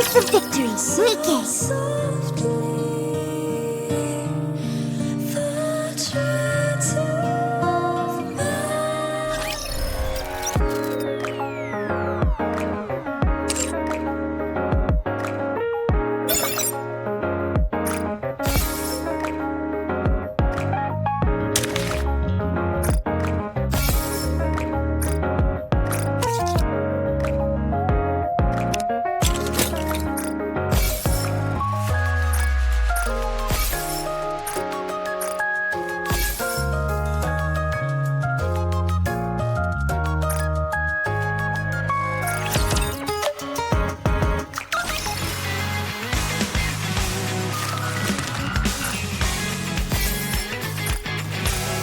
kiss of victory, Nikke.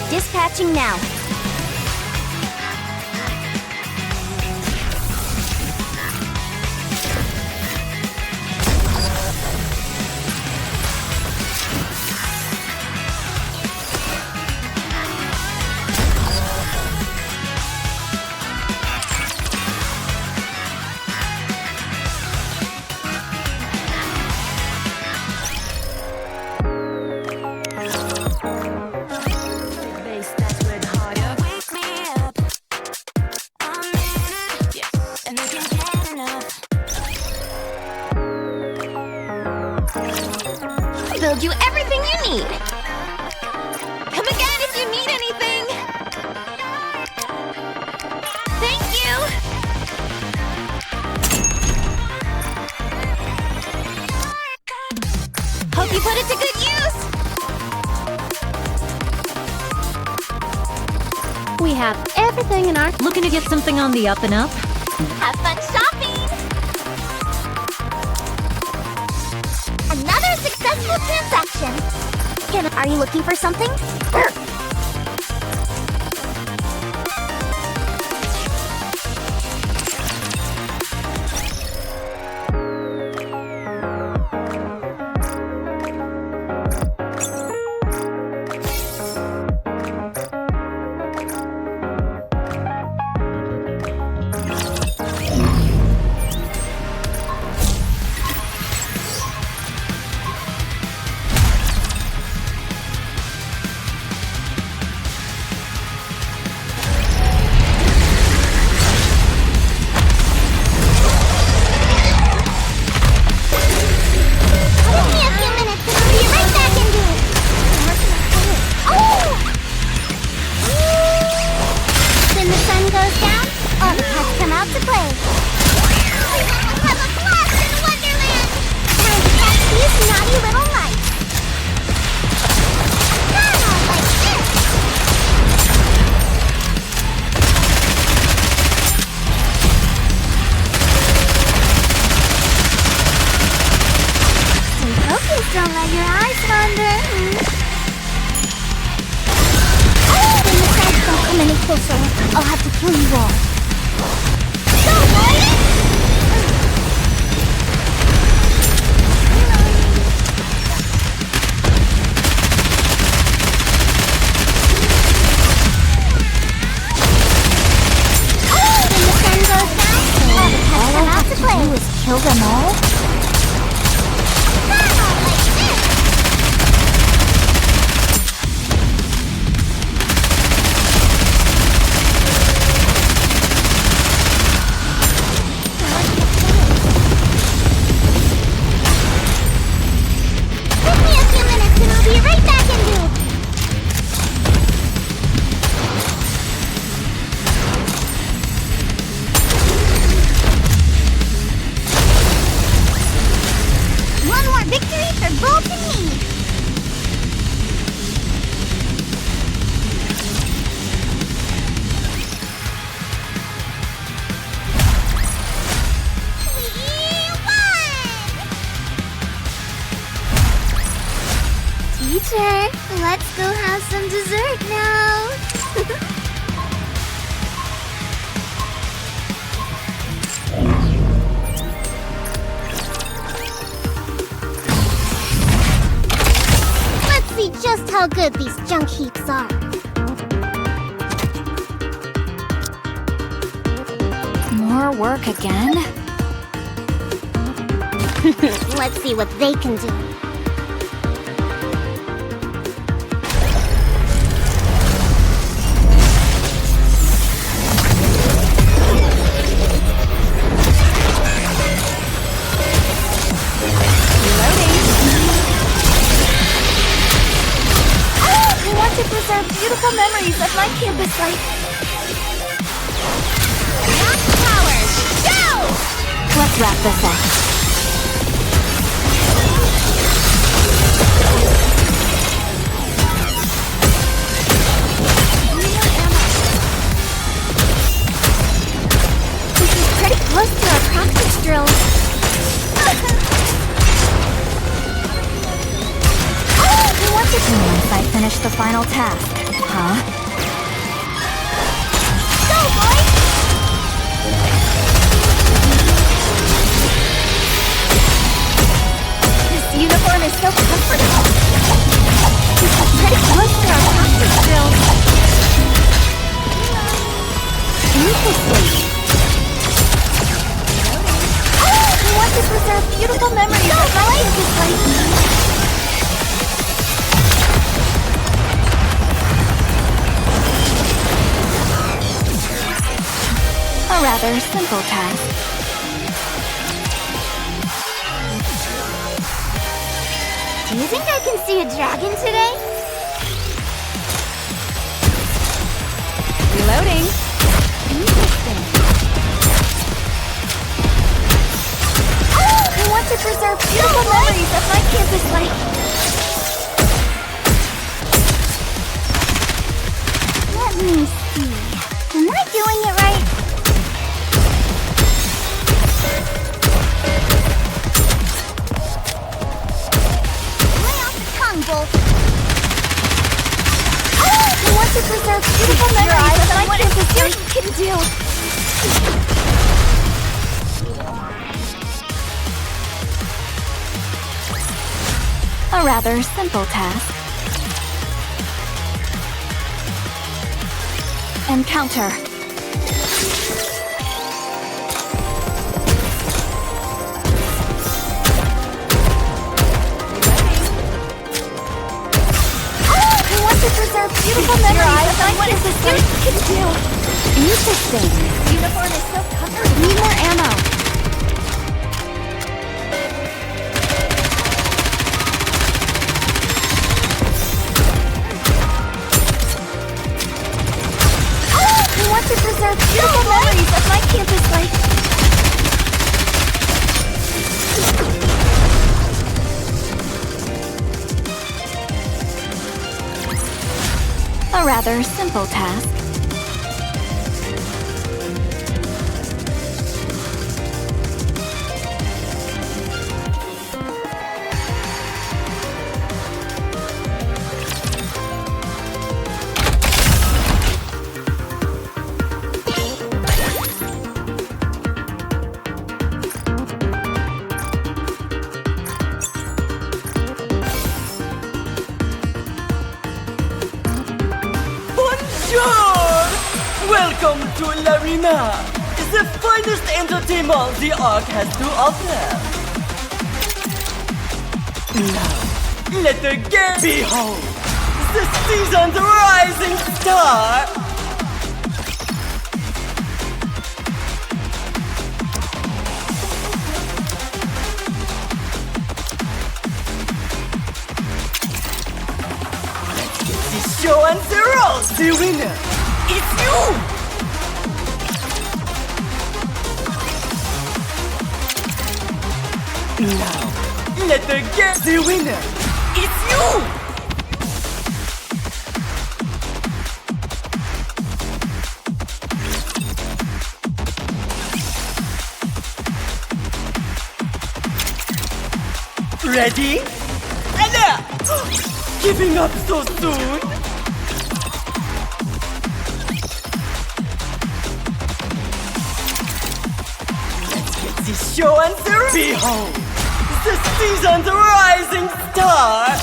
Dispatching now. Build you everything you need. Come again if you need anything. Thank you. Hope you put it to good use. We have everything in our... Looking to get something on the up and up? Have fun shopping. Another successful transaction. Are you looking for something? Don't let your eyes wander. Oh, when the sides don't come any closer, I'll have to kill you all. Go, boy! Oh, when the sun goes down, all the pets come out to play. All I have to do is kill them all? Teacher, let's go have some dessert now. Let's see just how good these junk heaps are. More work again? Let's see what they can do. I want to preserve beautiful memories of my campus life. Max powers, go! Let's wrap this up. This is pretty close to our practice drills. Once I finish the final task, huh? Go, boy! This uniform is so comfortable. This is pretty close to our practice drills. Interesting. I want to preserve beautiful memories of my campus life. A rather simple task. Do you think I can see a dragon today? Reloading. Interesting. I want to preserve beautiful memories of my campus life. Let me see. Am I doing it right? I want to preserve beautiful memories of my campus life. Can do. A rather simple task. Encounter. To preserve beautiful memories of my campus life. Can do. Interesting. This uniform is so comfortable. Need more ammo. I want to preserve beautiful memories of my campus life. A rather simple task. Welcome to l'Arena, the finest entertainment the Ark has to offer. Now, let the game behold the season's rising star. The show and the rose, the winner. It's you! Now, let the game the winner! It's you! Ready? Anna! Giving up so soon? This show and the behold the season's rising star.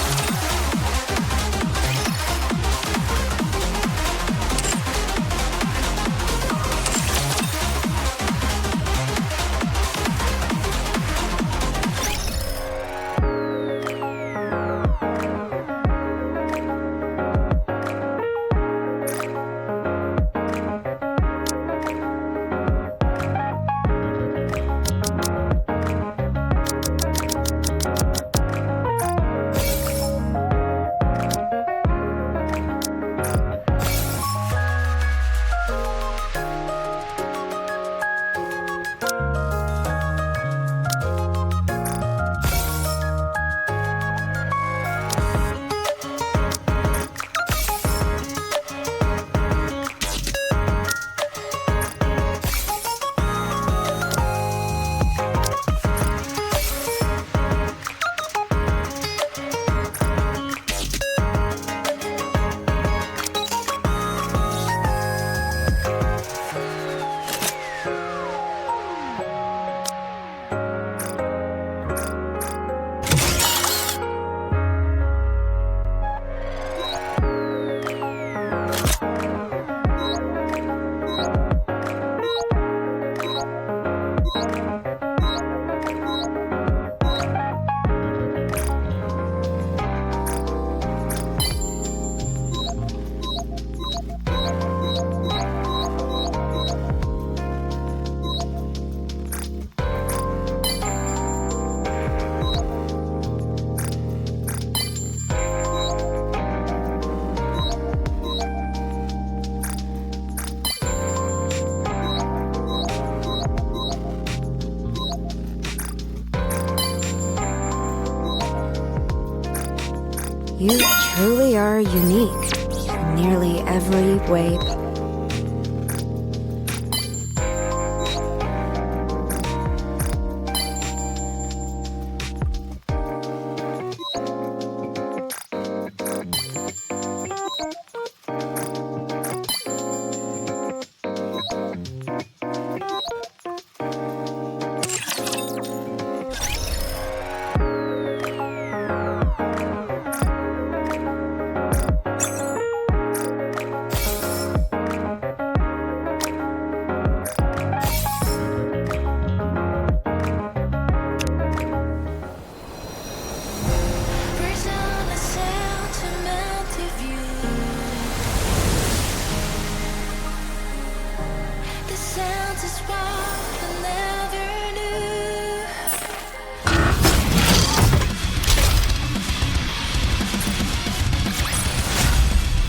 You truly are unique in nearly every way.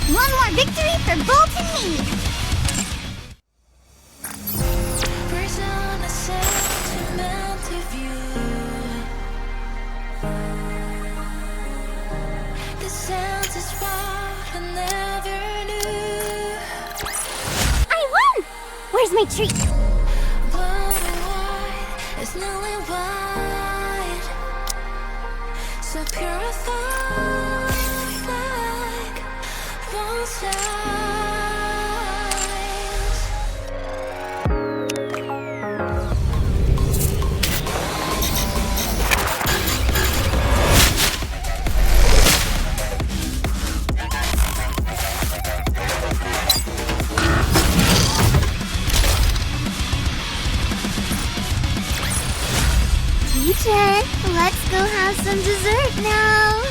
One more victory for Bolt and me! I won! Where's my treat? So purified like one side. Teacher, let's go have some dessert now!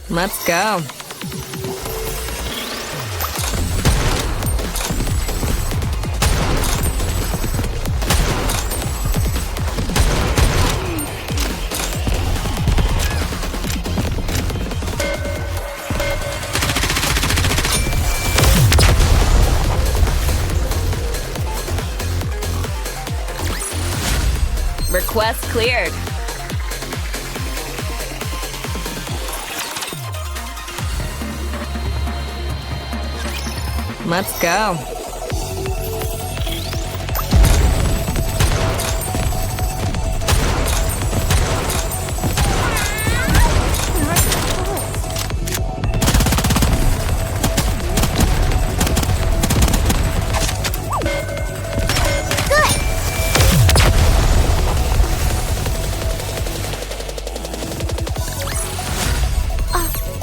Let's go. Request cleared. Let's go.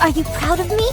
Are you proud of me?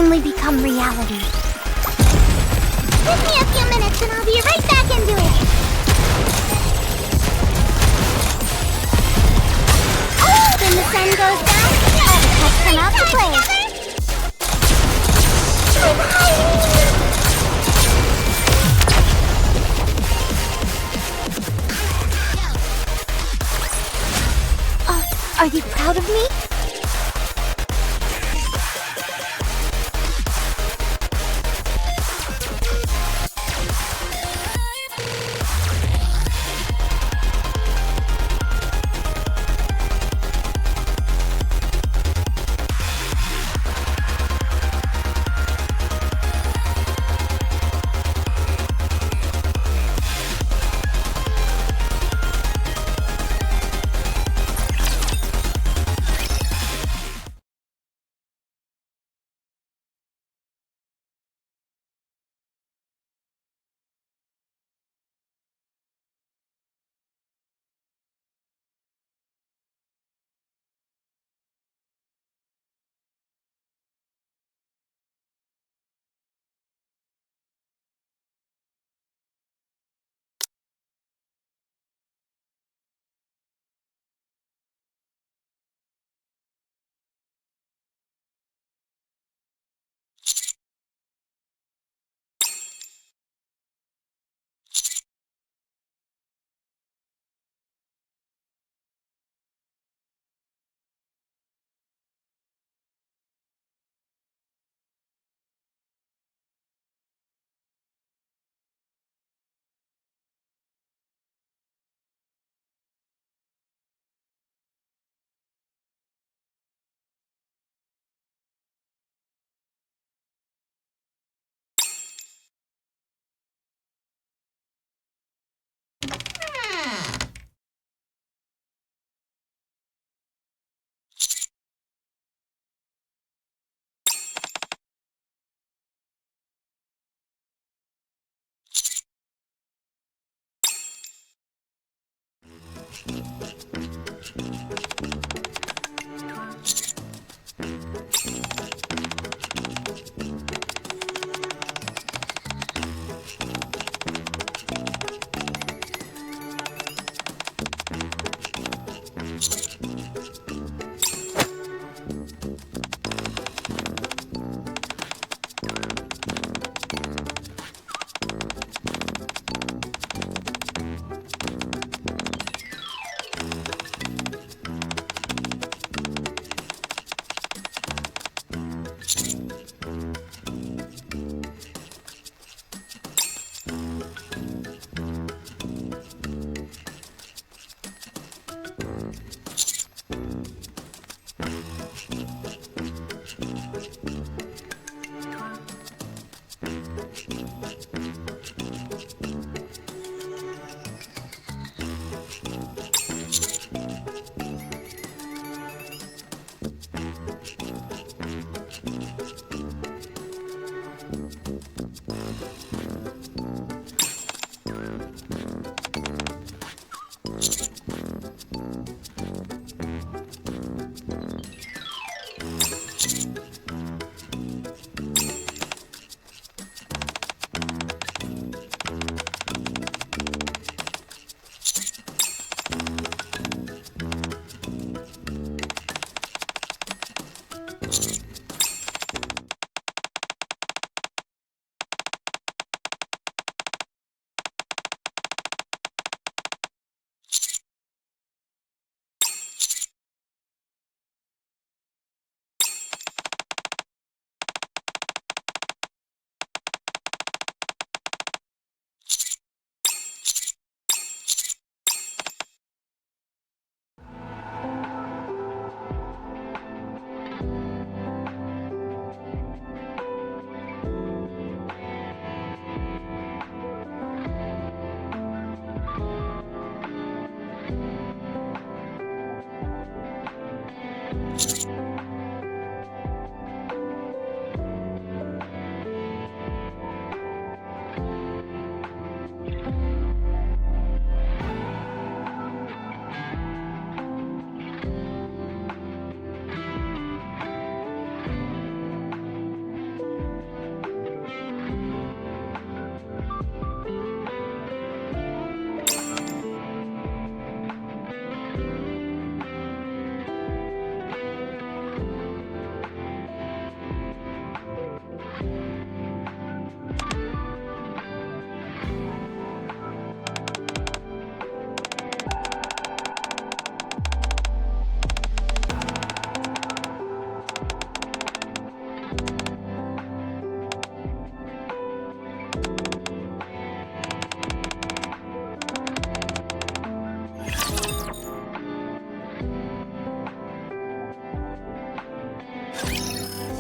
finally become reality. Give me a few minutes and I'll be right back into it. When the sun goes down, all the pets come out to play. Are you proud of me?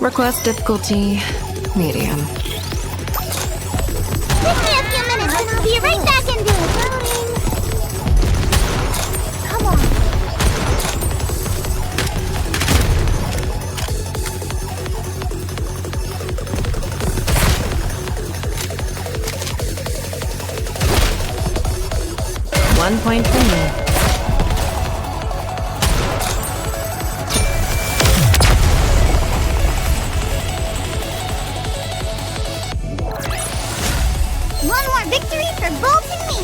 Request difficulty medium. Give me a few minutes and I'll be right back into it. Loading. Come on. One point for me. One more victory for Bolt and me.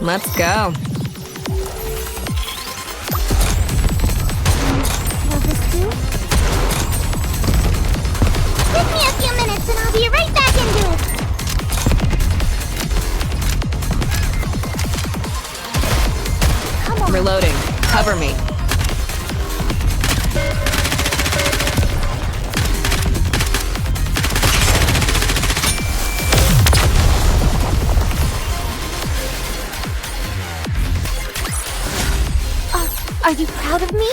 Let's go. Will this do? Give me a few minutes and I'll be right back into it. Come on. Reloading. Cover me. Are you proud of me?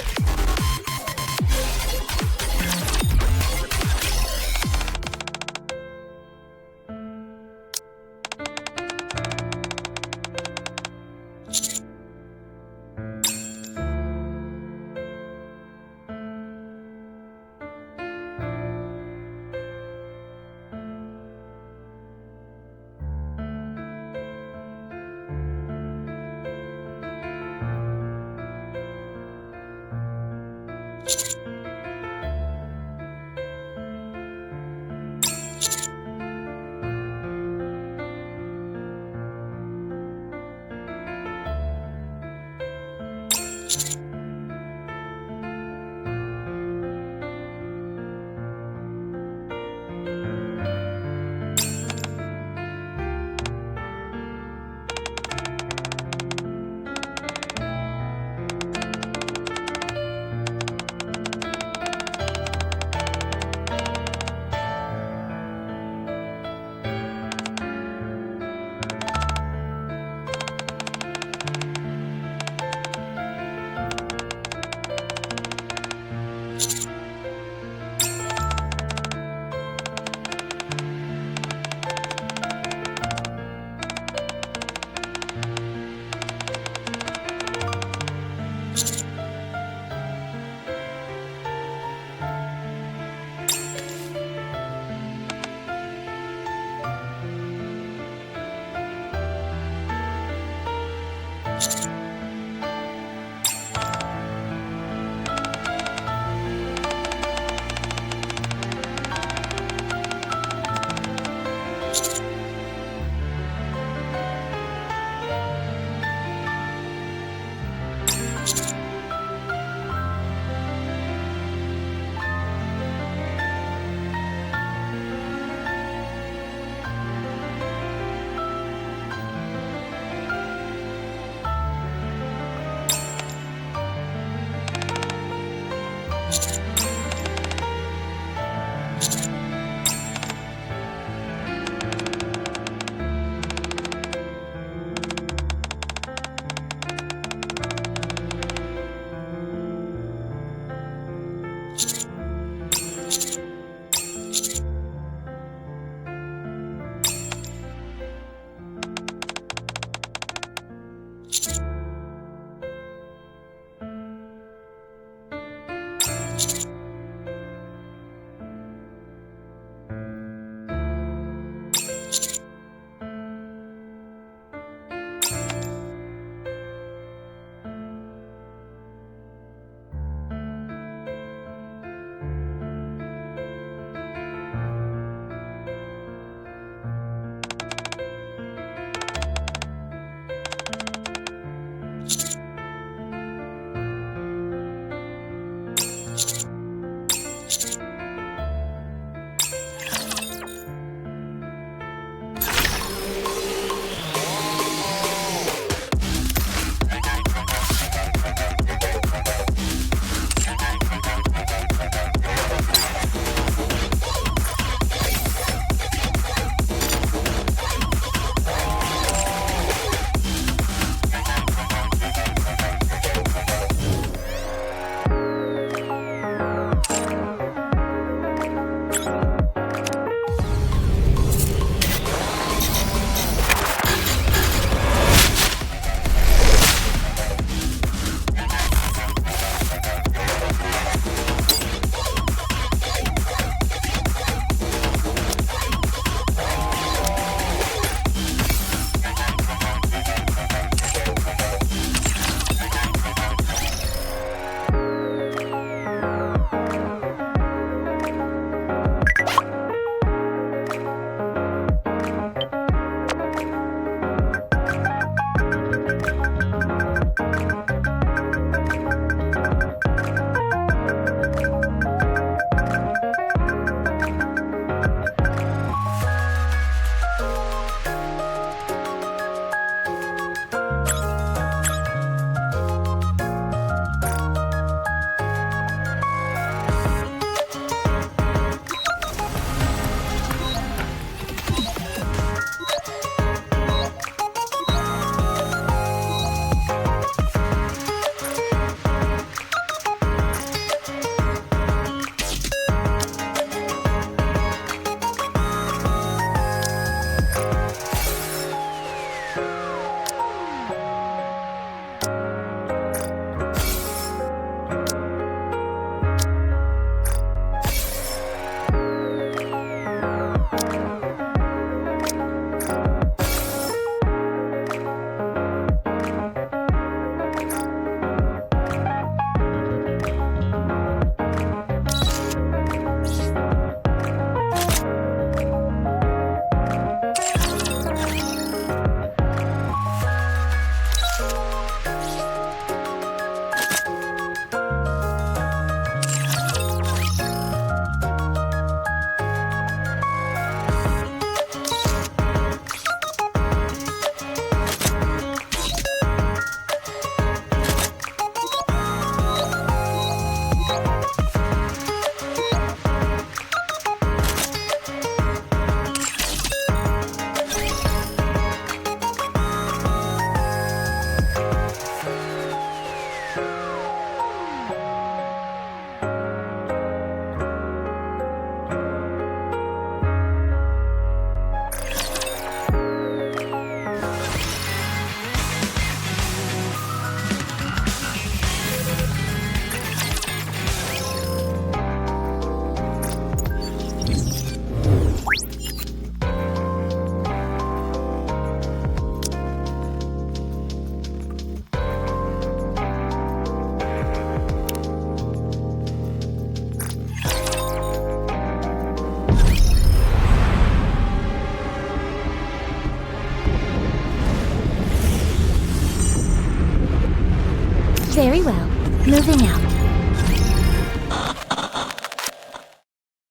Very well. Moving out.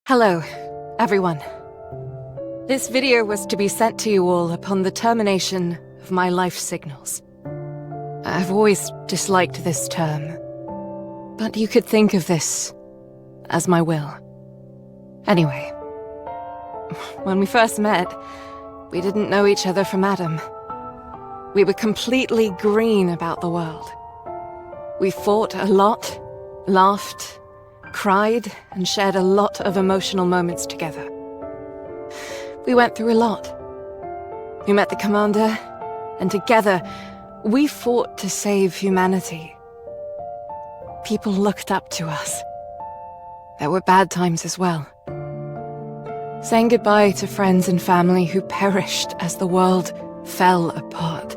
Hello, everyone. This video was to be sent to you all upon the termination of my life signals. I've always disliked this term, but you could think of this as my will. Anyway, when we first met, we didn't know each other from Adam. We were completely green about the world. We fought a lot, laughed, cried, and shared a lot of emotional moments together. We went through a lot. We met the commander, and together, we fought to save humanity. People looked up to us. There were bad times as well. Saying goodbye to friends and family who perished as the world fell apart.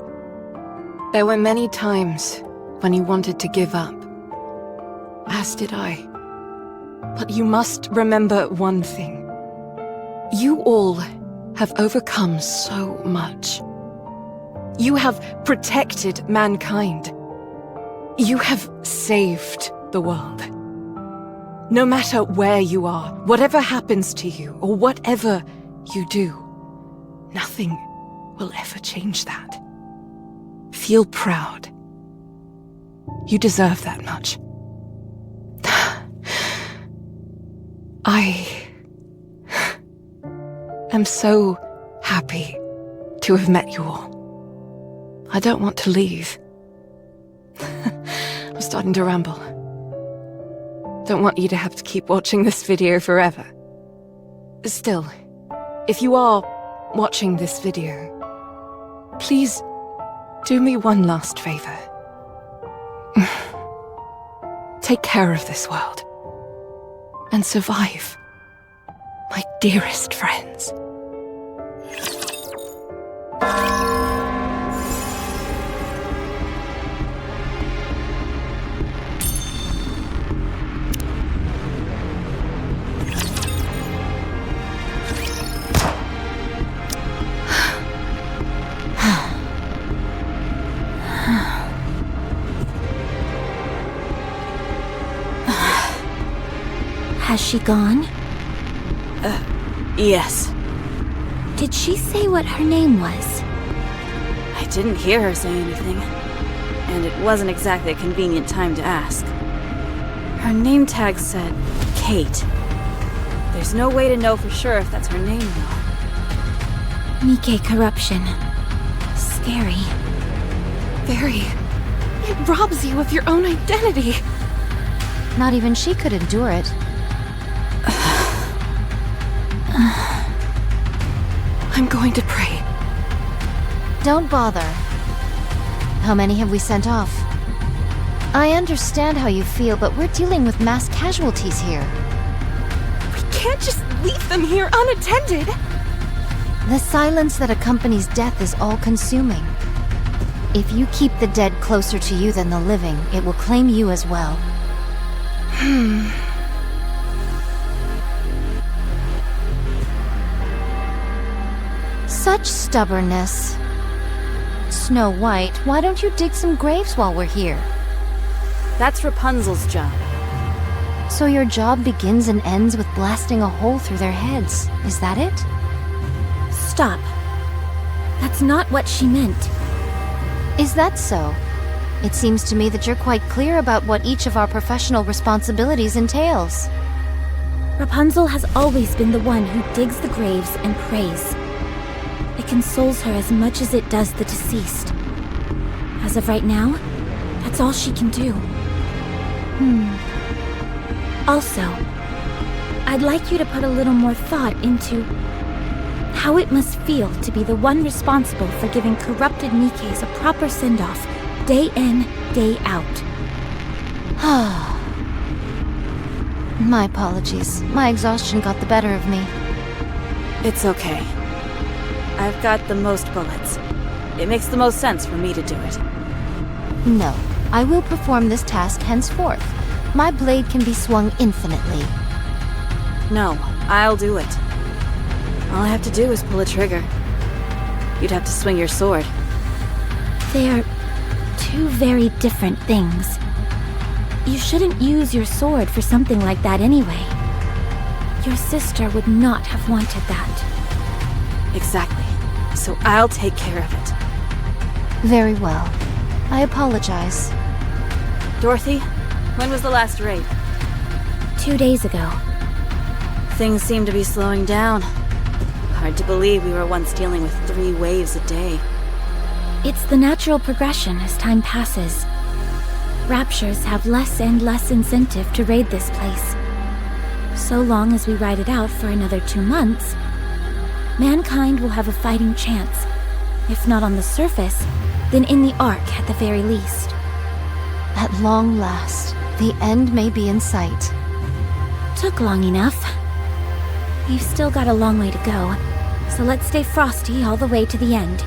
There were many times when you wanted to give up, as did I. But you must remember one thing. You all have overcome so much. You have protected mankind. You have saved the world. No matter where you are, whatever happens to you, or whatever you do, nothing will ever change that. Feel proud. You deserve that much. I am so happy to have met you all. I don't want to leave. I'm starting to ramble. Don't want you to have to keep watching this video forever. Still, if you are watching this video, please do me one last favor. Take care of this world. And survive, my dearest friends. Has she gone? Yes. Did she say what her name was? I didn't hear her say anything. And it wasn't exactly a convenient time to ask. Her name tag said Kate. There's no way to know for sure if that's her name, though. Nikke corruption. Scary. Very. It robs you of your own identity. Not even she could endure it. I'm going to pray. Don't bother. How many have we sent off? I understand how you feel, but we're dealing with mass casualties here. We can't just leave them here unattended. The silence that accompanies death is all-consuming. If you keep the dead closer to you than the living, it will claim you as well. Such stubbornness. Snow White, why don't you dig some graves while we're here? That's Rapunzel's job. So your job begins and ends with blasting a hole through their heads, is that it? Stop. That's not what she meant. Is that so? It seems to me that you're quite clear about what each of our professional responsibilities entails. Rapunzel has always been the one who digs the graves and prays. It consoles her as much as it does the deceased. As of right now, that's all she can do. Also, I'd like you to put a little more thought into how it must feel to be the one responsible for giving corrupted Nikkes a proper send-off, day in, day out. My apologies. My exhaustion got the better of me. It's okay. I've got the most bullets. It makes the most sense for me to do it. No, I will perform this task henceforth. My blade can be swung infinitely. No, I'll do it. All I have to do is pull a trigger. You'd have to swing your sword. They're two very different things. You shouldn't use your sword for something like that anyway. Your sister would not have wanted that. Exactly. So I'll take care of it. Very well. I apologize. Dorothy, when was the last raid? 2 days ago. Things seem to be slowing down. Hard to believe we were once dealing with 3 waves a day. It's the natural progression as time passes. Raptures have less and less incentive to raid this place. So long as we ride it out for another 2 months, mankind will have a fighting chance. If not on the surface, then in the Ark at the very least. At long last, the end may be in sight. Took long enough. We've still got a long way to go, so let's stay frosty all the way to the end.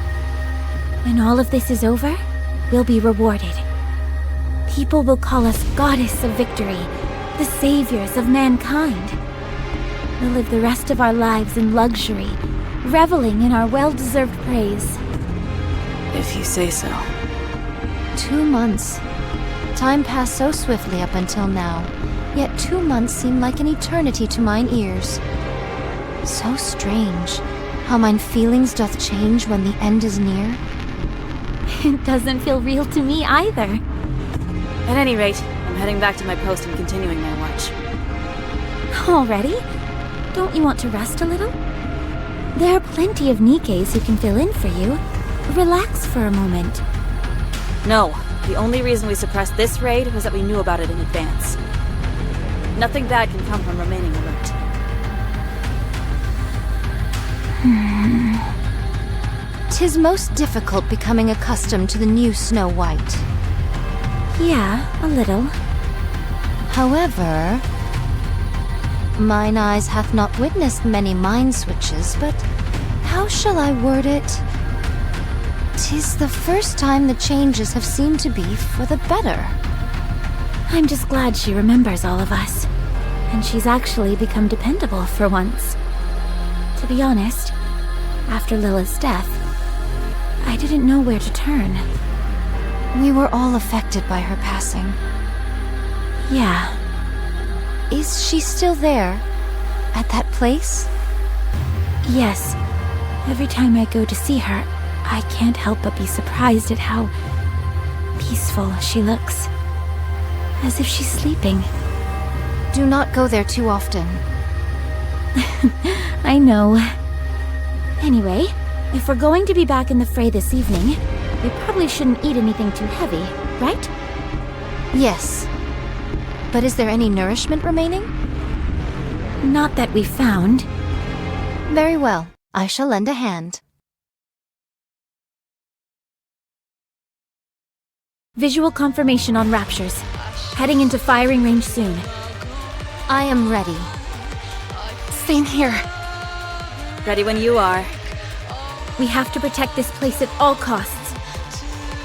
When all of this is over, we'll be rewarded. People will call us Goddess of Victory, the saviors of mankind. We'll live the rest of our lives in luxury, reveling in our well-deserved praise. If you say so. 2 months. Time passed so swiftly up until now, yet 2 months seem like an eternity to mine ears. So strange, how mine feelings doth change when the end is near. It doesn't feel real to me either. At any rate, I'm heading back to my post and continuing my watch. Already? Don't you want to rest a little? There are plenty of Nikkes who can fill in for you. Relax for a moment. No, the only reason we suppressed this raid was that we knew about it in advance. Nothing bad can come from remaining alert. Tis most difficult becoming accustomed to the new Snow White. Yeah, a little. However, mine eyes hath not witnessed many mind switches, but how shall I word it? 'Tis the first time the changes have seemed to be for the better. I'm just glad she remembers all of us. And she's actually become dependable for once. To be honest, after Lila's death, I didn't know where to turn. We were all affected by her passing. Yeah. Is she still there? At that place? Yes. Every time I go to see her, I can't help but be surprised at how peaceful she looks. As if she's sleeping. Do not go there too often. I know. Anyway, if we're going to be back in the fray this evening, we probably shouldn't eat anything too heavy, right? Yes. But is there any nourishment remaining? Not that we found. Very well. I shall lend a hand. Visual confirmation on Raptures. Heading into firing range soon. I am ready. Same here. Ready when you are. We have to protect this place at all costs.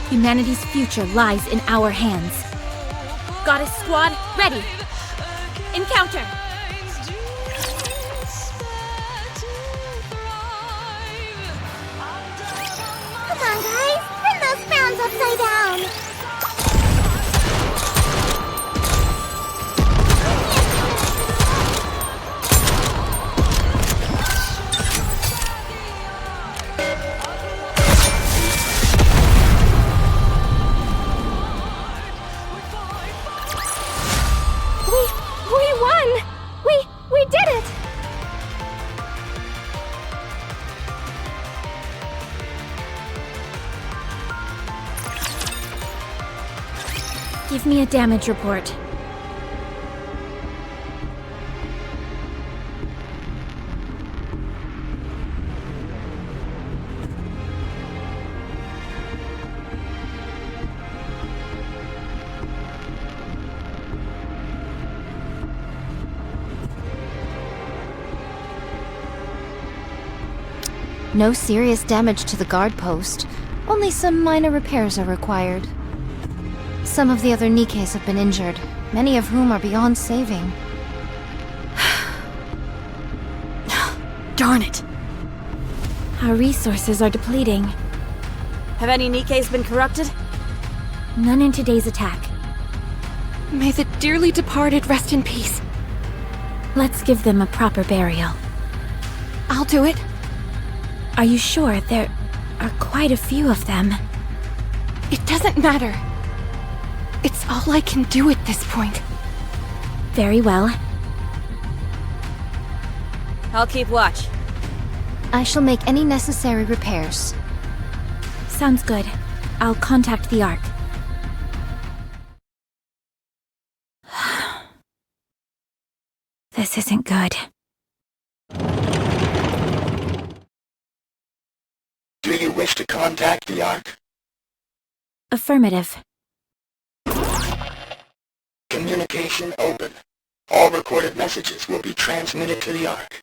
Humanity's future lies in our hands. Goddess Squad, ready! Encounter! Come on, guys! Turn those frowns upside down! We won! We did it! Give me a damage report. No serious damage to the guard post. Only some minor repairs are required. Some of the other Nikkes have been injured, many of whom are beyond saving. Darn it! Our resources are depleting. Have any Nikkes been corrupted? None in today's attack. May the dearly departed rest in peace. Let's give them a proper burial. I'll do it. Are you sure? There are quite a few of them. It doesn't matter. It's all I can do at this point. Very well. I'll keep watch. I shall make any necessary repairs. Sounds good. I'll contact the Ark. This isn't good. Do you wish to contact the Ark? Affirmative. Communication open. All recorded messages will be transmitted to the Ark.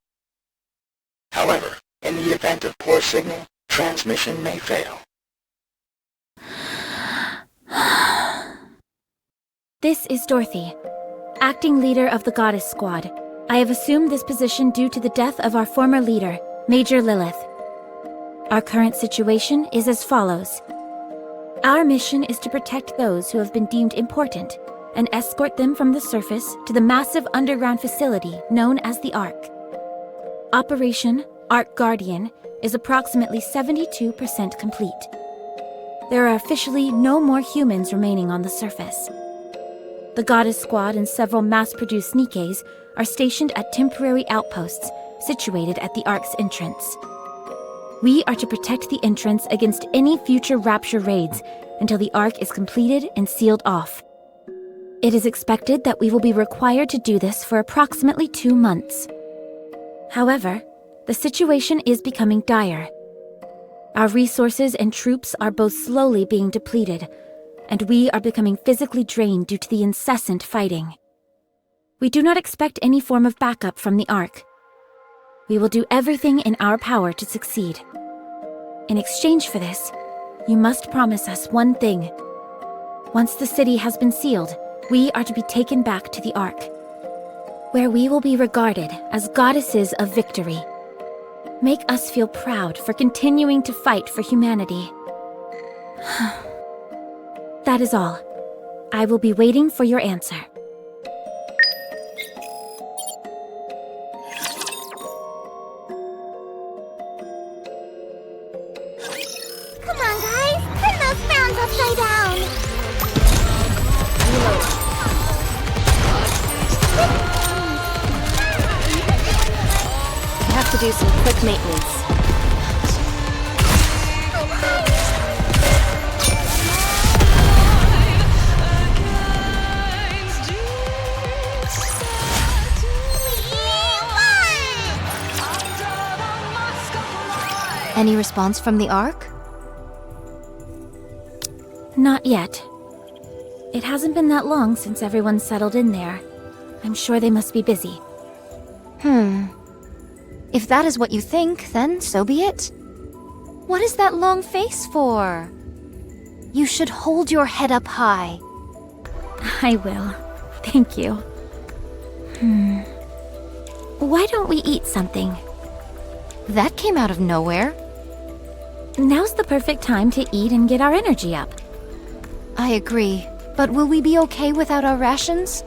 However, in the event of poor signal, transmission may fail. This is Dorothy, acting leader of the Goddess Squad. I have assumed this position due to the death of our former leader, Major Lilith. Our current situation is as follows. Our mission is to protect those who have been deemed important and escort them from the surface to the massive underground facility known as the Ark. Operation Ark Guardian is approximately 72% complete. There are officially no more humans remaining on the surface. The Goddess Squad and several mass-produced Nikkes are stationed at temporary outposts situated at the Ark's entrance. We are to protect the entrance against any future Rapture raids until the Ark is completed and sealed off. It is expected that we will be required to do this for approximately 2 months. However, the situation is becoming dire. Our resources and troops are both slowly being depleted, and we are becoming physically drained due to the incessant fighting. We do not expect any form of backup from the Ark. We will do everything in our power to succeed. In exchange for this, you must promise us one thing. Once the city has been sealed, we are to be taken back to the Ark, where we will be regarded as goddesses of victory. Make us feel proud for continuing to fight for humanity. That is all. I will be waiting for your answer. Come on, guys! Turn those frowns upside down! I have to do some quick maintenance. Any response from the Ark? Not yet. It hasn't been that long since everyone settled in there. I'm sure they must be busy. If that is what you think, then so be it. What is that long face for? You should hold your head up high. I will. Thank you. Why don't we eat something? That came out of nowhere. Now's the perfect time to eat and get our energy up. I agree, but will we be okay without our rations?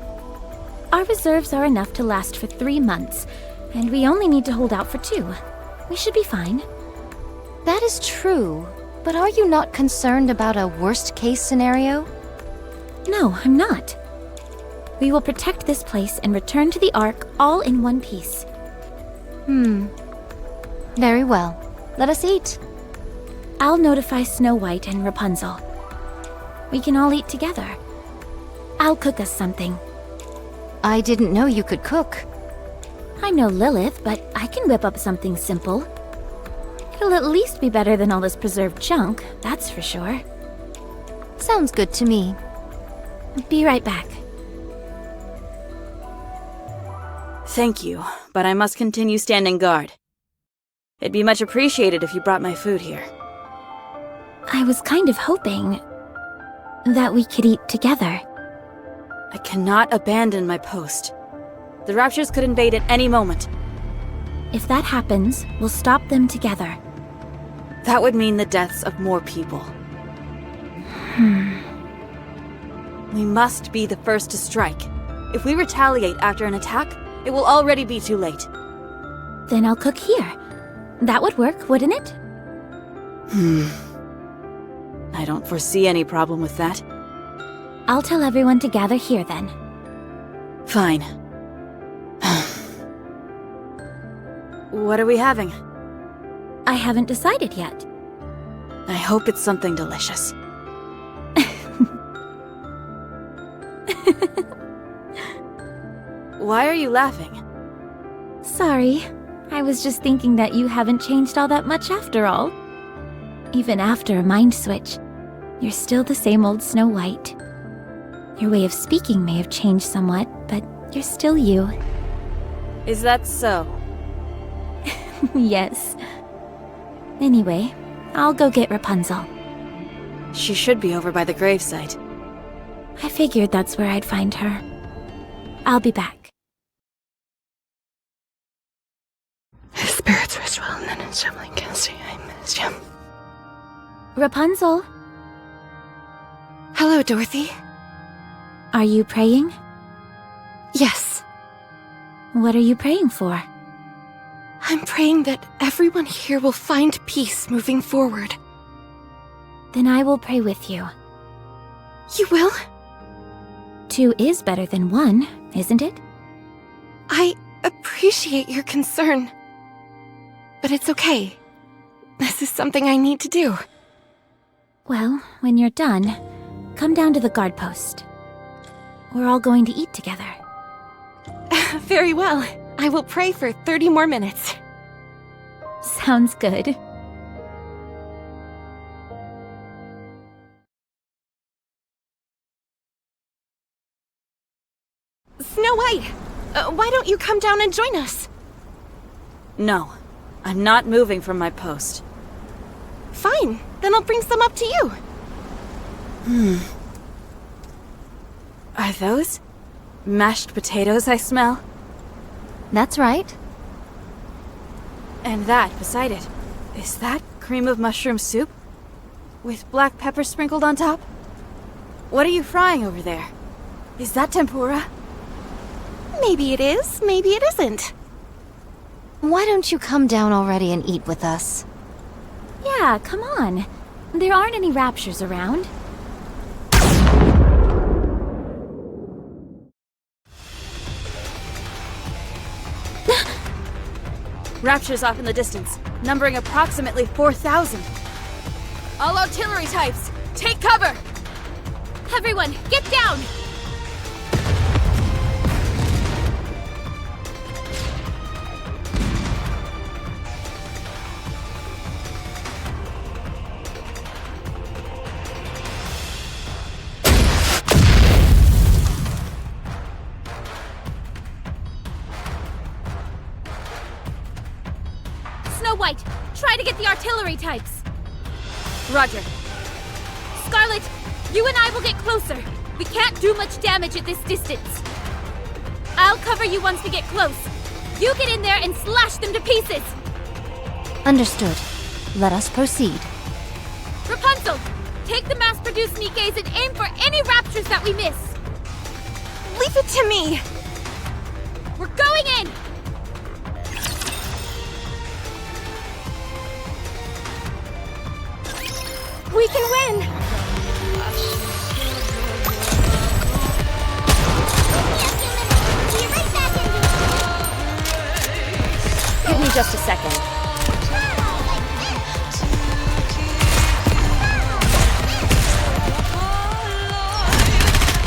Our reserves are enough to last for 3 months, and we only need to hold out for 2. We should be fine. That is true, but are you not concerned about a worst-case scenario? No, I'm not. We will protect this place and return to the Ark all in one piece. Very well. Let us eat. I'll notify Snow White and Rapunzel. We can all eat together. I'll cook us something. I didn't know you could cook. I'm no Lilith, but I can whip up something simple. It'll at least be better than all this preserved junk, that's for sure. Sounds good to me. Be right back. Thank you, but I must continue standing guard. It'd be much appreciated if you brought my food here. I was kind of hoping that we could eat together. I cannot abandon my post. The Raptures could invade at any moment. If that happens, we'll stop them together. That would mean the deaths of more people. We must be the first to strike. If we retaliate after an attack, it will already be too late. Then I'll cook here. That would work, wouldn't it? I don't foresee any problem with that. I'll tell everyone to gather here then. Fine. What are we having? I haven't decided yet. I hope it's something delicious. Why are you laughing? Sorry. I was just thinking that you haven't changed all that much after all. Even after a mind switch, you're still the same old Snow White. Your way of speaking may have changed somewhat, but you're still you. Is that so? Yes. Anyway, I'll go get Rapunzel. She should be over by the gravesite. I figured that's where I'd find her. I'll be back. Spirits rest well, and then it's Shambling Casting. I missed you. Rapunzel, Hello, Dorothy. are you praying? Yes, What are you praying for? I'm praying that everyone here will find peace moving forward. Then I will pray with you. You will? 2 is better than 1, isn't it? I appreciate your concern. But it's okay. This is something I need to do. Well, when you're done, come down to the guard post. We're all going to eat together. Very well. I will pray for 30 more minutes. Sounds good. Snow White, why don't you come down and join us? No, I'm not moving from my post. Fine, then I'll bring some up to you. Are those mashed potatoes I smell? That's right. And that beside it, is that cream of mushroom soup? With black pepper sprinkled on top? What are you frying over there? Is that tempura? Maybe it is, maybe it isn't. Why don't you come down already and eat with us? Yeah, come on. There aren't any raptures around. Raptures off in the distance, numbering approximately 4,000. All artillery types, take cover! Everyone, get down! Snow White, try to get the artillery types. Roger. Scarlet, you and I will get closer. We can't do much damage at this distance. I'll cover you once we get close. You get in there and slash them to pieces. Understood. Let us proceed. Rapunzel, take the mass-produced Nikkes and aim for any raptures that we miss. Leave it to me! We're going in! We can win! Give me just a second.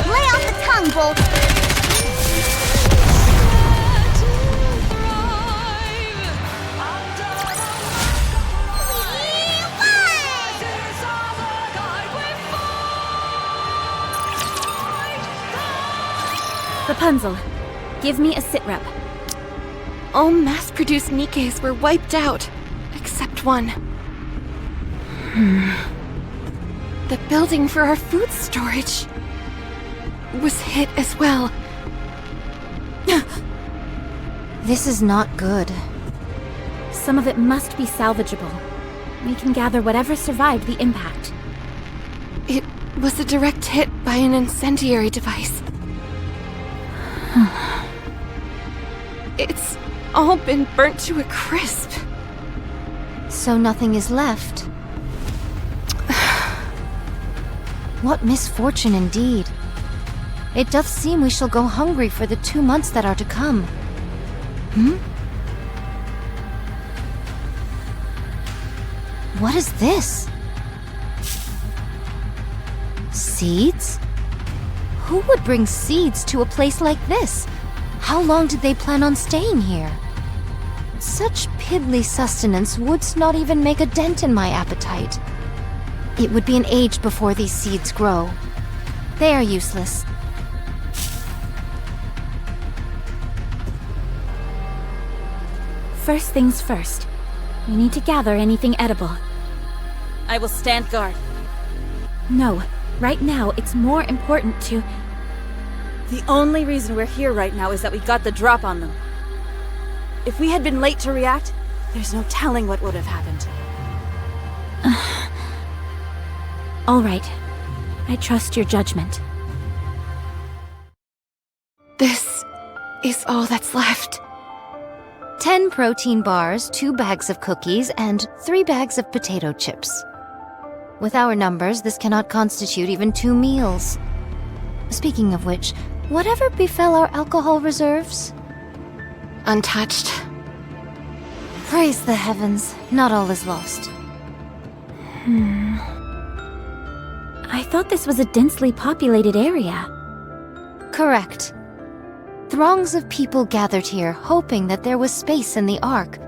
Lay off the tongue, Bolt! Rapunzel, give me a sit-rep. All mass-produced Nikkes were wiped out, except one. The building for our food storage was hit as well. This is not good. Some of it must be salvageable. We can gather whatever survived the impact. It was a direct hit by an incendiary device. It's all been burnt to a crisp. So nothing is left. What misfortune indeed. It doth seem we shall go hungry for the 2 months that are to come. What is this? Seeds? Who would bring seeds to a place like this? How long did they plan on staying here? Such piddly sustenance would not even make a dent in my appetite. It would be an age before these seeds grow. They are useless. First things first. We need to gather anything edible. I will stand guard. No, right now it's more important to... The only reason we're here right now is that we got the drop on them. If we had been late to react, there's no telling what would have happened. All right. I trust your judgment. This is all that's left. 10 protein bars, 2 bags of cookies, and 3 bags of potato chips. With our numbers, this cannot constitute even 2 meals. Speaking of which, whatever befell our alcohol reserves? Untouched. Praise the heavens, not all is lost. I thought this was a densely populated area. Correct. Throngs of people gathered here, hoping that there was space in the Ark.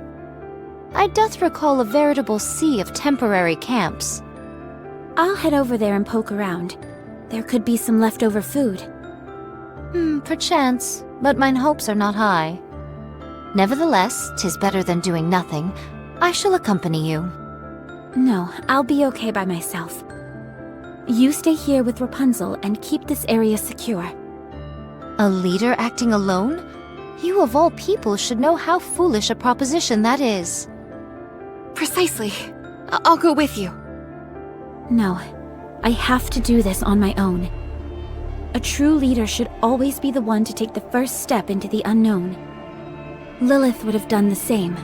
I doth recall a veritable sea of temporary camps. I'll head over there and poke around. There could be some leftover food. Perchance, but mine hopes are not high. Nevertheless, 'tis better than doing nothing. I shall accompany you. No, I'll be okay by myself. You stay here with Rapunzel and keep this area secure. A leader acting alone? You of all people should know how foolish a proposition that is. Precisely. I'll go with you. No, I have to do this on my own. A true leader should always be the one to take the first step into the unknown. Lilith would have done the same.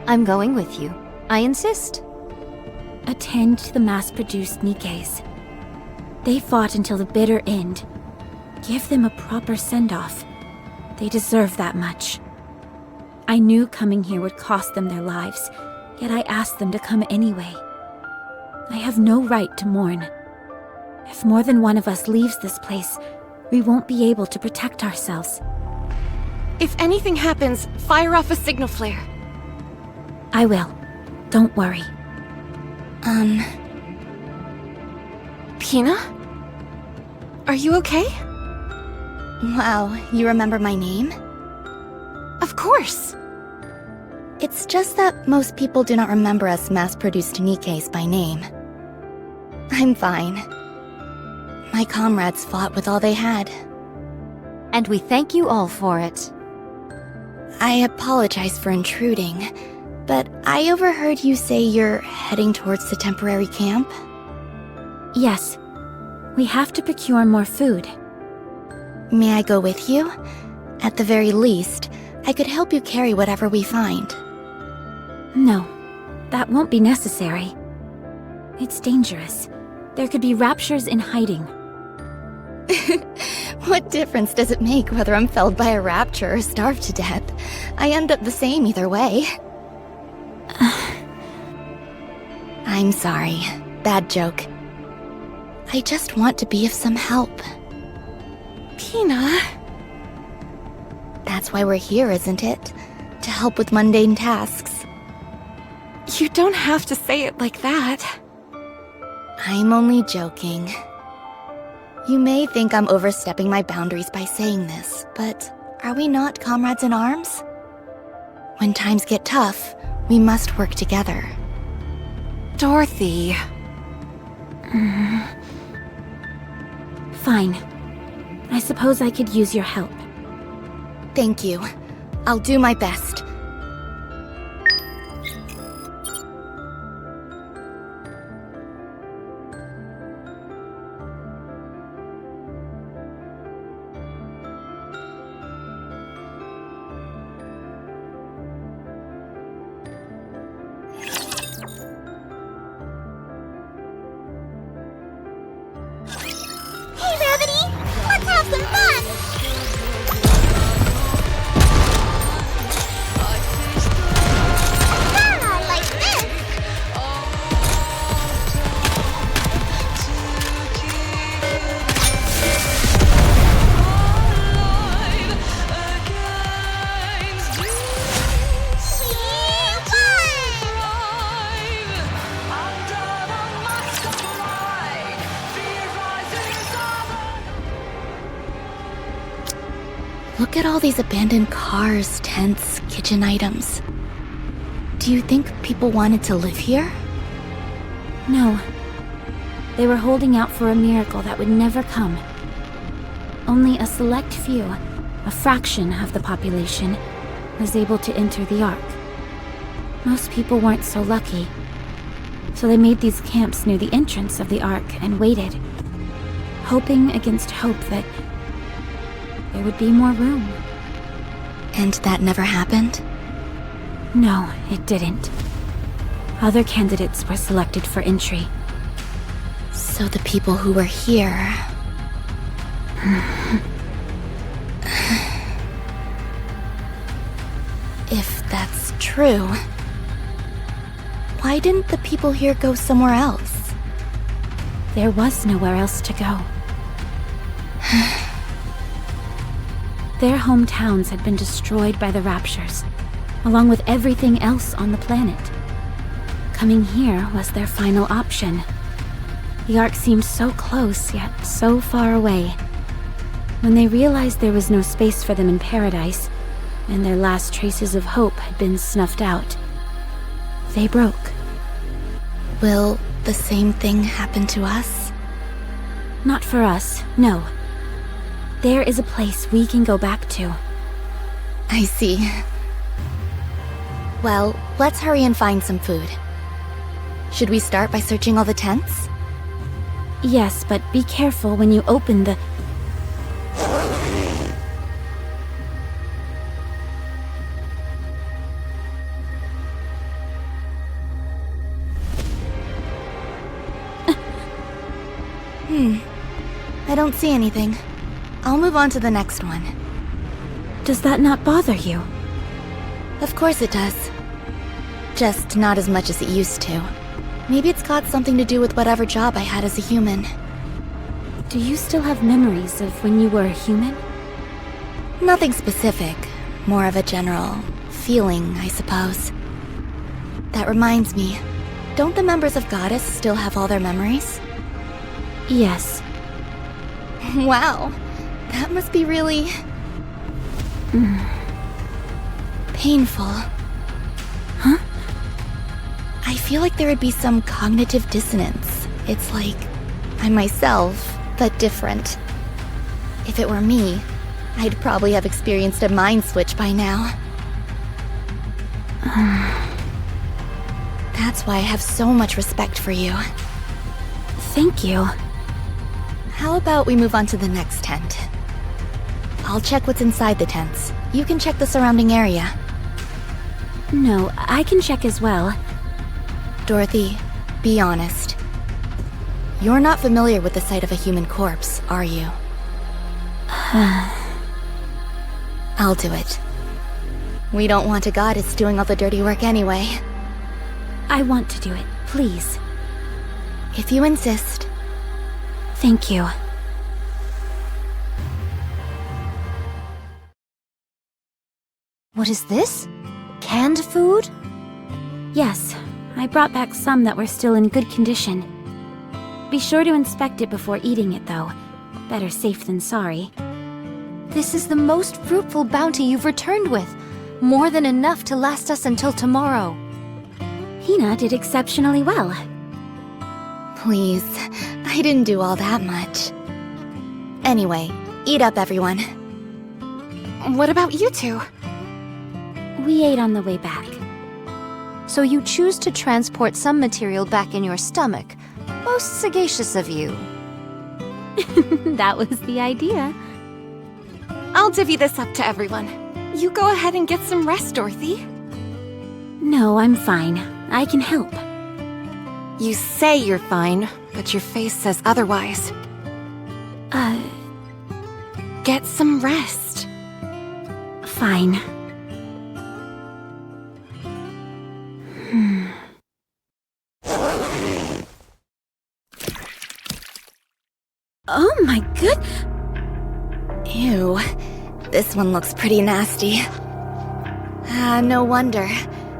I'm going with you. I insist. Attend to the mass-produced Nikkes. They fought until the bitter end. Give them a proper send-off. They deserve that much. I knew coming here would cost them their lives, yet I asked them to come anyway. I have no right to mourn. If more than one of us leaves this place, we won't be able to protect ourselves. If anything happens, fire off a signal flare. I will. Don't worry. Pina? Are you okay? Wow, you remember my name? Of course. It's just that most people do not remember us mass-produced Nikkes by name. I'm fine. My comrades fought with all they had. And we thank you all for it. I apologize for intruding, but I overheard you say you're heading towards the temporary camp? Yes. We have to procure more food. May I go with you? At the very least, I could help you carry whatever we find. No, that won't be necessary. It's dangerous. There could be raptures in hiding. What difference does it make whether I'm felled by a rapture or starved to death? I end up the same either way. I'm sorry. Bad joke. I just want to be of some help. Pina? That's why we're here, isn't it? To help with mundane tasks. You don't have to say it like that. I'm only joking. You may think I'm overstepping my boundaries by saying this, but are we not comrades in arms? When times get tough, we must work together. Dorothy. Fine. I suppose I could use your help. Thank you. I'll do my best. Look at all these abandoned cars, tents, kitchen items. Do you think people wanted to live here? No. They were holding out for a miracle that would never come. Only a select few, a fraction of the population, was able to enter the Ark. Most people weren't so lucky, so they made these camps near the entrance of the Ark and waited, hoping against hope that there would be more room. And that never happened? No, it didn't. Other candidates were selected for entry. So the people who were here... If that's true, why didn't the people here go somewhere else? There was nowhere else to go. Their hometowns had been destroyed by the Raptures, along with everything else on the planet. Coming here was their final option. The Ark seemed so close, yet so far away. When they realized there was no space for them in paradise, and their last traces of hope had been snuffed out, they broke. Will the same thing happen to us? Not for us, no. There is a place we can go back to. I see. Well, let's hurry and find some food. Should we start by searching all the tents? Yes, but be careful when you open the... I don't see anything. I'll move on to the next one. Does that not bother you? Of course it does. Just not as much as it used to. Maybe it's got something to do with whatever job I had as a human. Do you still have memories of when you were a human? Nothing specific. More of a general feeling, I suppose. That reminds me, don't the members of Goddess still have all their memories? Yes. Wow, that must be really... painful. Huh? I feel like there would be some cognitive dissonance. It's like I'm myself, but different. If it were me, I'd probably have experienced a mind switch by now. That's why I have so much respect for you. Thank you. How about we move on to the next tent? I'll check what's inside the tents. You can check the surrounding area. No, I can check as well. Dorothy, be honest. You're not familiar with the sight of a human corpse, are you? I'll do it. We don't want a goddess doing all the dirty work anyway. I want to do it, please. If you insist. Thank you. What is this? Canned food? Yes, I brought back some that were still in good condition. Be sure to inspect it before eating it, though. Better safe than sorry. This is the most fruitful bounty you've returned with. More than enough to last us until tomorrow. Hina did exceptionally well. Please, I didn't do all that much. Anyway, eat up, everyone. What about you two? We ate on the way back. So you choose to transport some material back in your stomach. Most sagacious of you. That was the idea. I'll divvy this up to everyone. You go ahead and get some rest, Dorothy. No, I'm fine. I can help. You say you're fine, but your face says otherwise. Get some rest. Fine. Oh my good... Ew. This one looks pretty nasty. No wonder.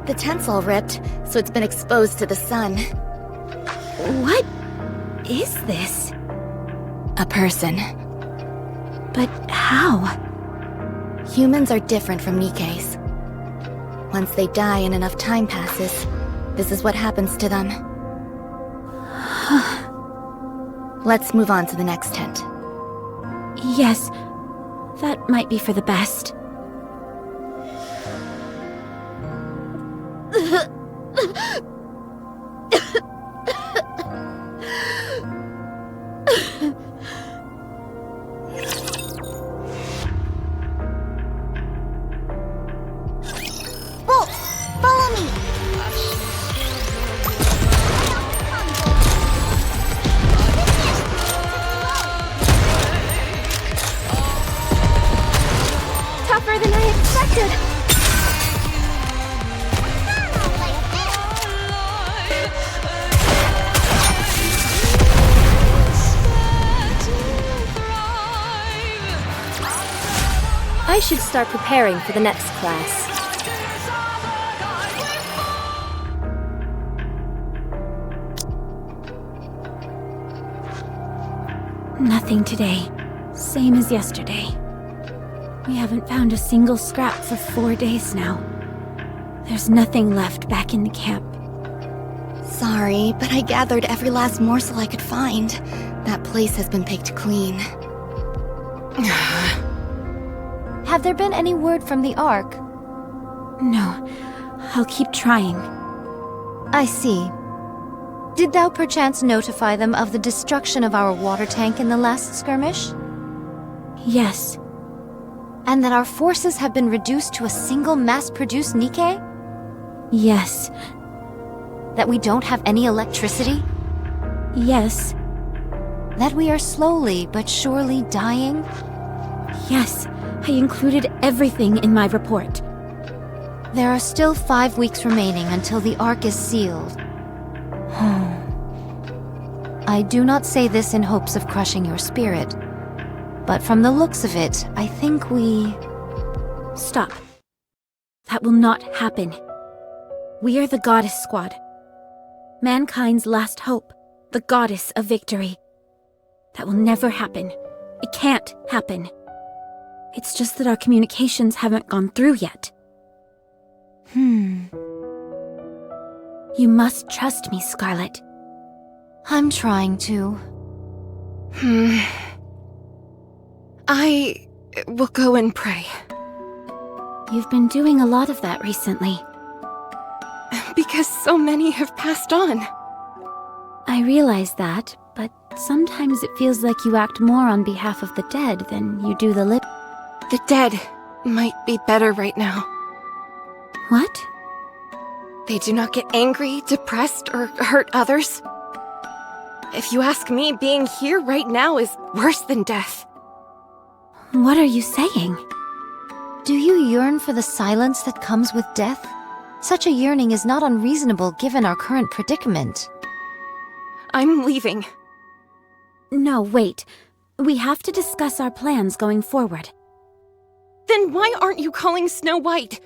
The tent's all ripped, so it's been exposed to the sun. What is this? A person. But how? Humans are different from Nikke's. Once they die and enough time passes, this is what happens to them. Let's move on to the next tent. Yes, that might be for the best. Wolf, follow me! Tougher than I expected! I should start preparing for the next class. Nothing today. Same as yesterday. We haven't found a single scrap for 4 days now. There's nothing left back in the camp. Sorry, but I gathered every last morsel I could find. That place has been picked clean. Have there been any word from the Ark? No, I'll keep trying. I see. Did thou perchance notify them of the destruction of our water tank in the last skirmish? Yes. And that our forces have been reduced to a single mass-produced Nikke? Yes. That we don't have any electricity? Yes. That we are slowly but surely dying? Yes. I included everything in my report. There are still 5 weeks remaining until the Ark is sealed. I do not say this in hopes of crushing your spirit, but from the looks of it, I think we... Stop. That will not happen. We are the Goddess Squad. Mankind's last hope. The Goddess of Victory. That will never happen. It can't happen. It's just that our communications haven't gone through yet. You must trust me, Scarlet. I'm trying to. I will go and pray. You've been doing a lot of that recently. Because so many have passed on. I realize that, but sometimes it feels like you act more on behalf of the dead than you do the living. The dead might be better right now. What? They do not get angry, depressed, or hurt others. If you ask me, being here right now is worse than death. What are you saying? Do you yearn for the silence that comes with death? Such a yearning is not unreasonable given our current predicament. I'm leaving. No, wait. We have to discuss our plans going forward. Then why aren't you calling Snow White?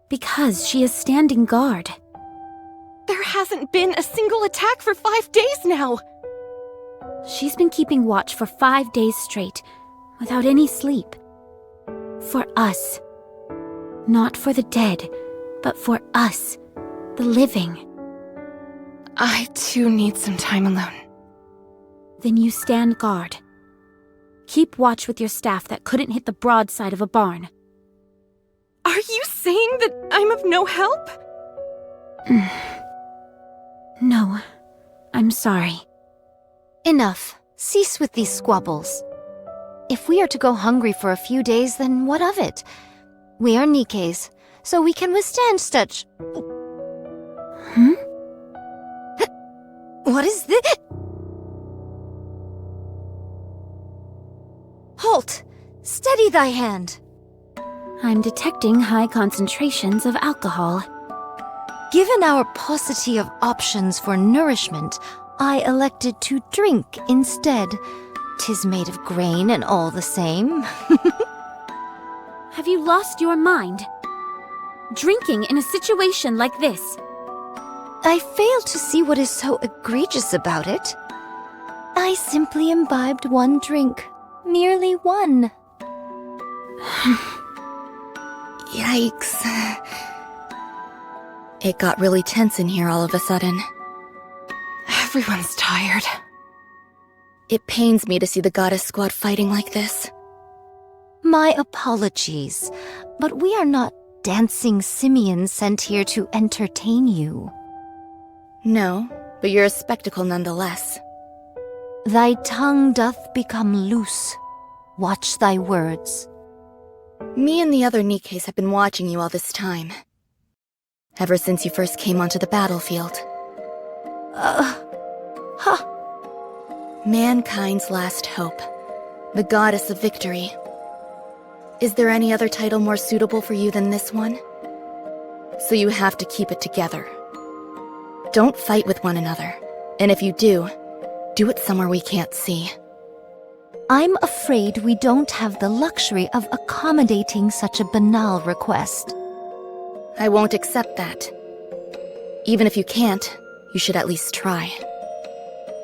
Because she is standing guard. There hasn't been a single attack for 5 days now! She's been keeping watch for 5 days straight, without any sleep. For us. Not for the dead, but for us, the living. I too need some time alone. Then you stand guard. Keep watch with your staff that couldn't hit the broadside of a barn. Are you saying that I'm of no help? No, I'm sorry. Enough. Cease with these squabbles. If we are to go hungry for a few days, then what of it? We are Nikkes, so we can withstand such... What is this? Halt! Steady thy hand! I'm detecting high concentrations of alcohol. Given our paucity of options for nourishment, I elected to drink instead. 'Tis made of grain and all the same. Have you lost your mind? Drinking in a situation like this. I fail to see what is so egregious about it. I simply imbibed one drink. Merely one. Yikes. It got really tense in here all of a sudden. Everyone's tired. It pains me to see the goddess squad fighting like this. My apologies, but we are not dancing simians sent here to entertain you. No, but you're a spectacle nonetheless. Thy tongue doth become loose. Watch thy words. Me and the other Nikkes have been watching you all this time. Ever since you first came onto the battlefield. Mankind's last hope. The goddess of victory. Is there any other title more suitable for you than this one? So you have to keep it together. Don't fight with one another. And if you do it somewhere we can't see. I'm afraid we don't have the luxury of accommodating such a banal request. I won't accept that. Even if you can't, you should at least try.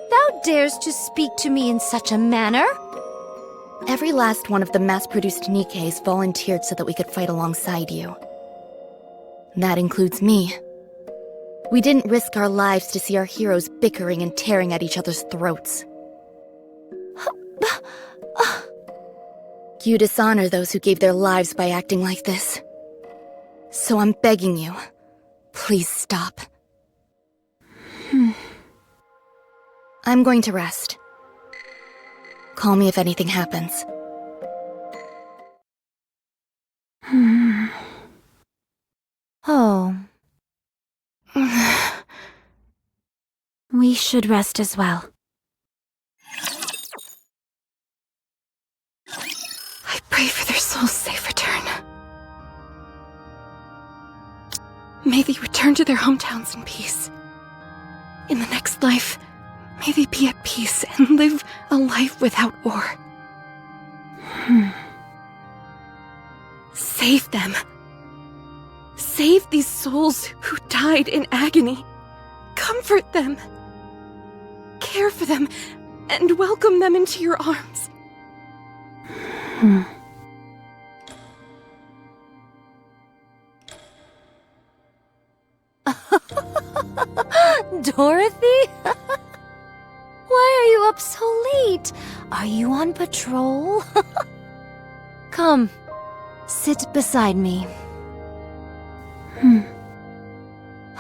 Thou dares to speak to me in such a manner? Every last one of the mass-produced Nikkes volunteered so that we could fight alongside you. That includes me. We didn't risk our lives to see our heroes bickering and tearing at each other's throats. You dishonor those who gave their lives by acting like this. So I'm begging you, please stop. I'm going to rest. Call me if anything happens. Oh. We should rest as well. I pray for their souls' safe return. May they return to their hometowns in peace. In the next life, may they be at peace and live a life without war. Save them. Save these souls who died in agony. Comfort them. Care for them and welcome them into your arms. Dorothy? Why are you up so late? Are you on patrol? Come, sit beside me.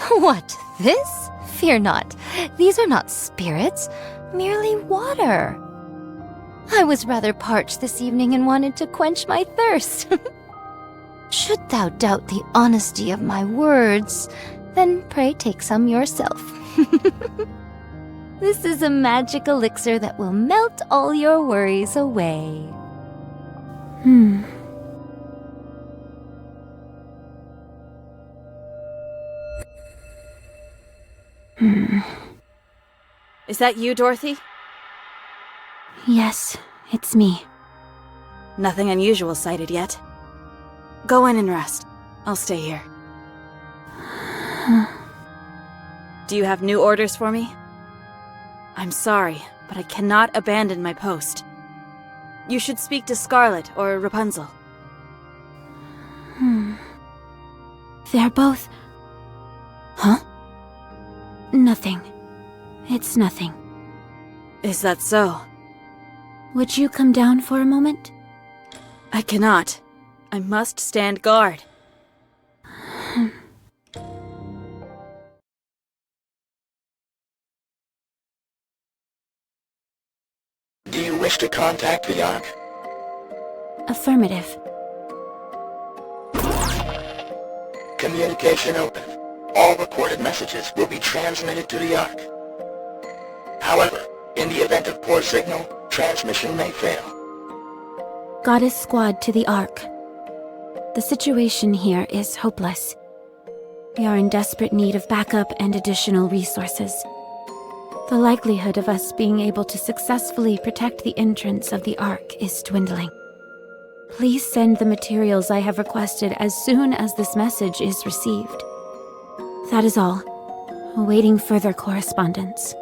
What, this? Fear not. These are not spirits, merely water. I was rather parched this evening and wanted to quench my thirst. Should thou doubt the honesty of my words, then pray take some yourself. This is a magic elixir that will melt all your worries away. Is that you, Dorothy? Yes, it's me. Nothing unusual sighted yet. Go in and rest. I'll stay here. Do you have new orders for me? I'm sorry, but I cannot abandon my post. You should speak to Scarlet or Rapunzel. They're both... Huh? Nothing. It's nothing. Is that so? Would you come down for a moment? I cannot. I must stand guard. Do you wish to contact the Ark? Affirmative. Communication open. All recorded messages will be transmitted to the Ark. However, in the event of poor signal, transmission may fail. Goddess Squad to the Ark. The situation here is hopeless. We are in desperate need of backup and additional resources. The likelihood of us being able to successfully protect the entrance of the Ark is dwindling. Please send the materials I have requested as soon as this message is received. That is all. Awaiting further correspondence.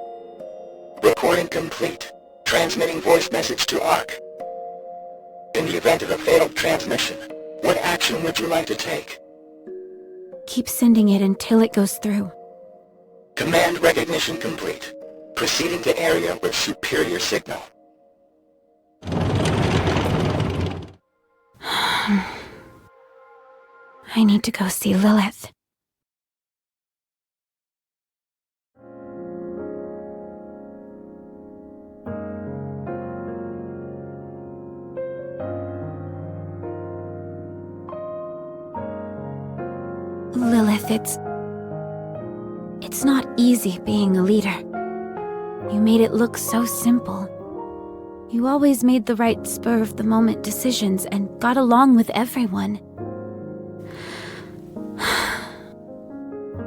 Recording complete. Transmitting voice message to Ark. In the event of a failed transmission, what action would you like to take? Keep sending it until it goes through. Command recognition complete. Proceeding to area with superior signal. I need to go see Lilith. Lilith, it's not easy being a leader. You made it look so simple. You always made the right spur-of-the-moment decisions and got along with everyone.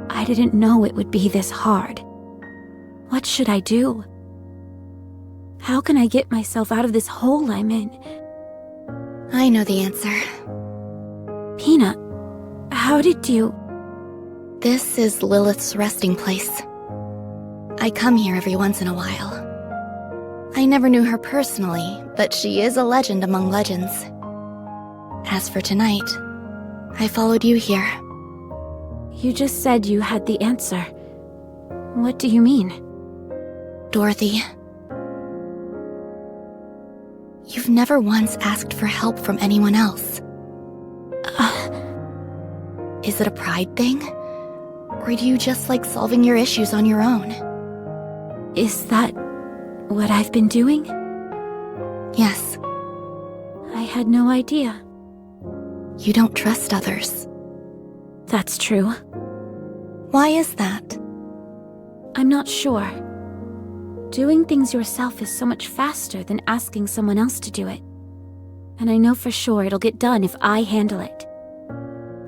I didn't know it would be this hard. What should I do? How can I get myself out of this hole I'm in? I know the answer. Peanut, how did you... This is Lilith's resting place. I come here every once in a while. I never knew her personally, but she is a legend among legends. As for tonight, I followed you here. You just said you had the answer. What do you mean? Dorothy, you've never once asked for help from anyone else. Is it a pride thing? Or do you just like solving your issues on your own? Is that what I've been doing? Yes. I had no idea. You don't trust others. That's true. Why is that? I'm not sure. Doing things yourself is so much faster than asking someone else to do it. And I know for sure it'll get done if I handle it.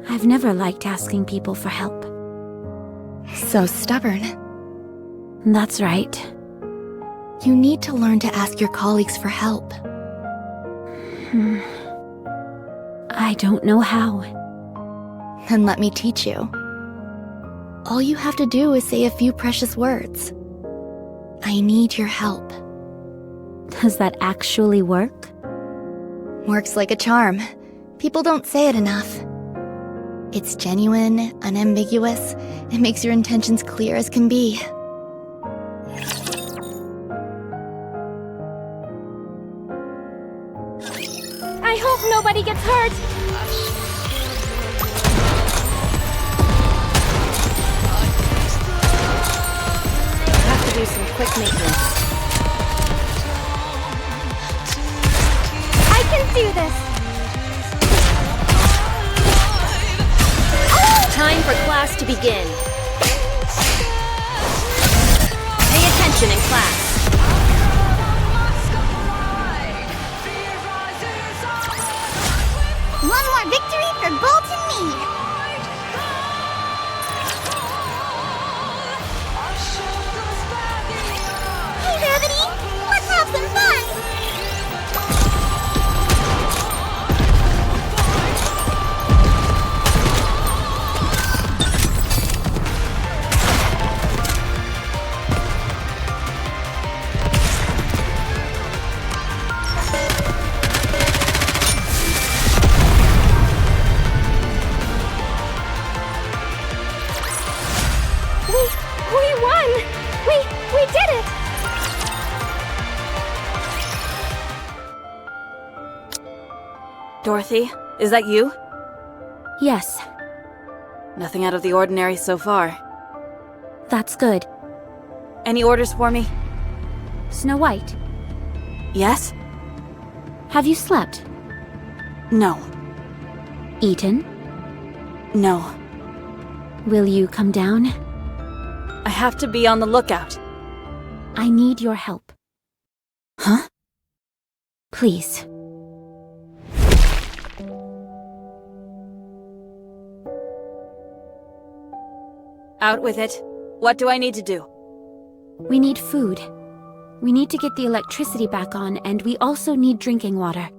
I've never liked asking people for help. So stubborn. That's right. You need to learn to ask your colleagues for help. I don't know how. Then let me teach you. All you have to do is say a few precious words. I need your help. Does that actually work? Works like a charm. People don't say it enough. It's genuine, unambiguous, and makes your intentions clear as can be. I hope nobody gets hurt! Have to do some quick maintenance. I can do this! Time for class to begin. Pay attention in class. One more victory for Bolton Mead! Hey, Rabbity! Let's have some fun! We won! We did it! Dorothy, is that you? Yes, Nothing out of the ordinary so far. that's good. Any orders for me? Snow White, Yes? have you slept? No. Eaten? No. Will you come down? I have to be on the lookout. I need your help. Huh? Please. Out with it. What do I need to do? We need food. We need to get the electricity back on, and we also need drinking water.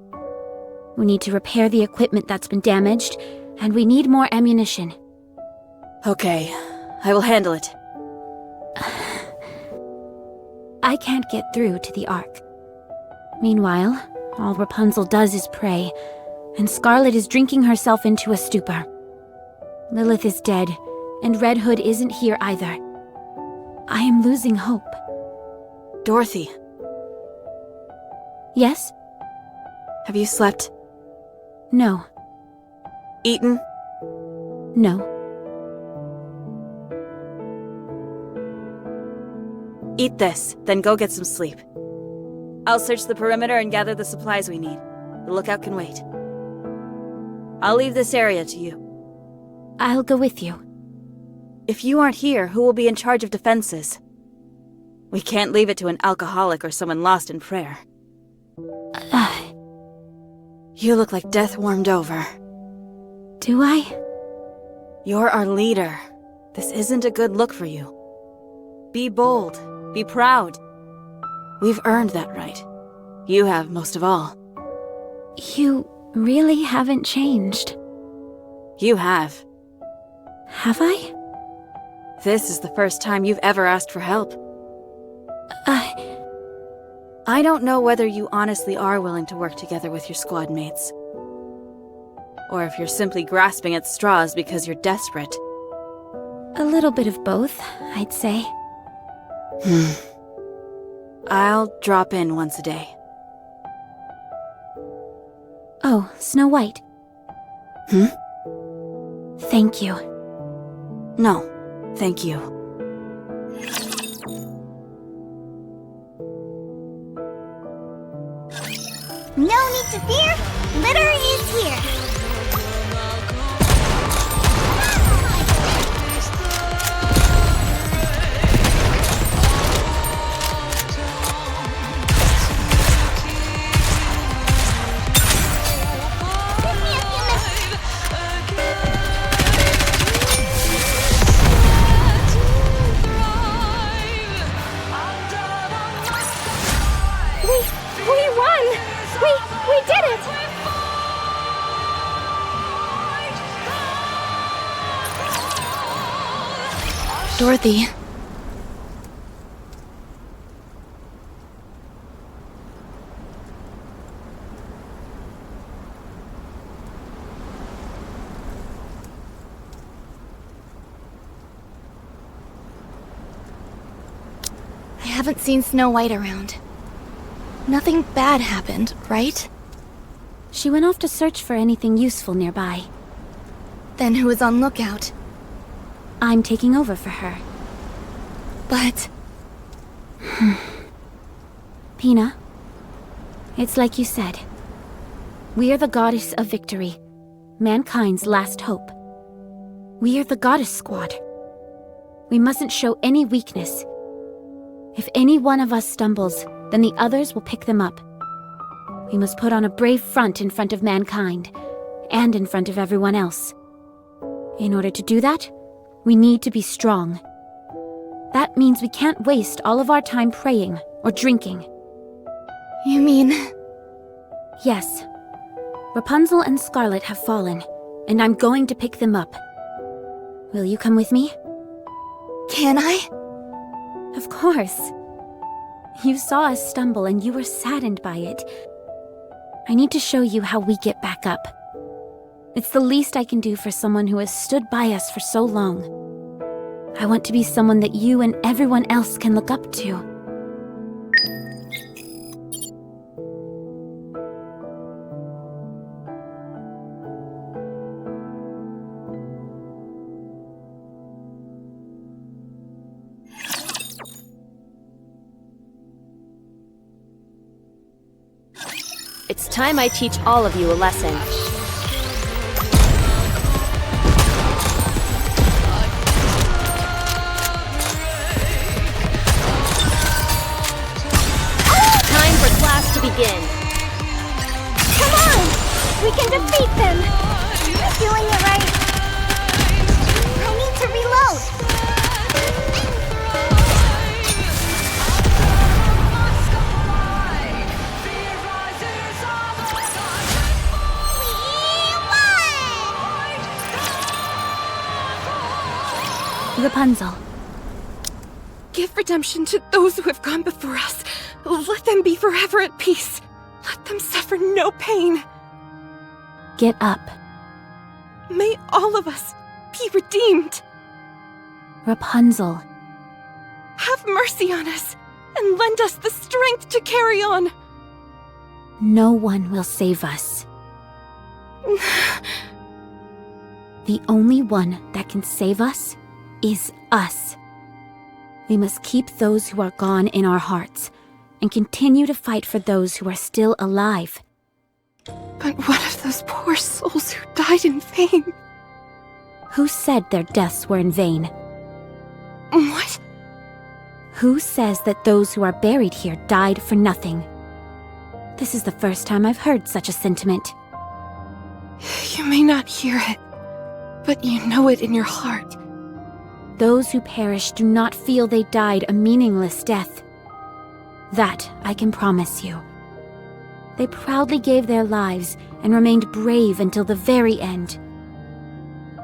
We need to repair the equipment that's been damaged, and we need more ammunition. Okay, I will handle it. I can't get through to the Ark. Meanwhile, All Rapunzel does is pray, and Scarlet is drinking herself into a stupor. Lilith is dead, and Red Hood isn't here either. I am losing hope. Dorothy, Yes? have you slept? No. Eaten? No. Eat this, then go get some sleep. I'll search the perimeter and gather the supplies we need. The lookout can wait. I'll leave this area to you. I'll go with you. If you aren't here, who will be in charge of defenses? We can't leave it to an alcoholic or someone lost in prayer. You look like death warmed over. Do I? You're our leader. This isn't a good look for you. Be bold. Be proud. We've earned that right. You have most of all. You really haven't changed. You have. Have I? This is the first time you've ever asked for help. I don't know whether you honestly are willing to work together with your squad mates. Or if you're simply grasping at straws because you're desperate. A little bit of both, I'd say. I'll drop in once a day. Oh, Snow White. Thank you. No, thank you. No need to fear, litter is here. We won! We did it! Dorothy. I haven't seen Snow White around. Nothing bad happened, right? She went off to search for anything useful nearby. Then who is on lookout? I'm taking over for her. But... Pina, it's like you said. We are the goddess of victory, mankind's last hope. We are the goddess squad. We mustn't show any weakness. If any one of us stumbles, then the others will pick them up. We must put on a brave front in front of mankind, and in front of everyone else. In order to do that, we need to be strong. That means we can't waste all of our time praying or drinking. You mean... Yes. Rapunzel and Scarlet have fallen, and I'm going to pick them up. Will you come with me? Can I? Of course. You saw us stumble and you were saddened by it. I need to show you how we get back up. It's the least I can do for someone who has stood by us for so long. I want to be someone that you and everyone else can look up to. It's time I teach all of you a lesson. Time for class to begin. Come on! We can defeat them! You're doing it right. I need to reload. Rapunzel. Give redemption to those who have gone before us. Let them be forever at peace. Let them suffer no pain. Get up. May all of us be redeemed. Rapunzel. Have mercy on us and lend us the strength to carry on. No one will save us. The only one that can save us is us. We must keep those who are gone in our hearts and continue to fight for those who are still alive. But what of those poor souls who died in vain? Who said their deaths were in vain? What? Who says that those who are buried here died for nothing? This is the first time I've heard such a sentiment. You may not hear it, but you know it in your heart. Those who perish do not feel they died a meaningless death. That I can promise you. They proudly gave their lives and remained brave until the very end.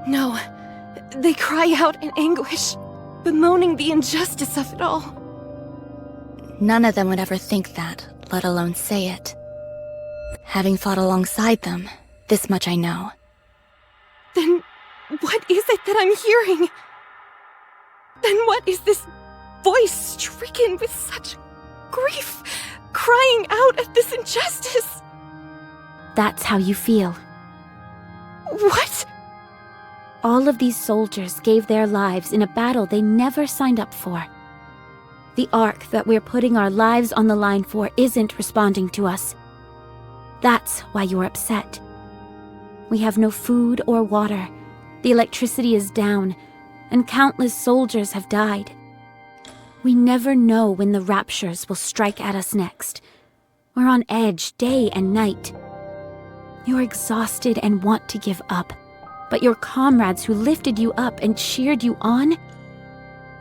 No, they cry out in anguish, bemoaning the injustice of it all. None of them would ever think that, let alone say it. Having fought alongside them, this much I know. Then what is it that I'm hearing? Then what is this voice stricken with such grief, crying out at this injustice? That's how you feel. What? All of these soldiers gave their lives in a battle they never signed up for. The Ark that we're putting our lives on the line for isn't responding to us. That's why you're upset. We have no food or water. The electricity is down, and countless soldiers have died. We never know when the raptures will strike at us next. We're on edge day and night. You're exhausted and want to give up, but your comrades who lifted you up and cheered you on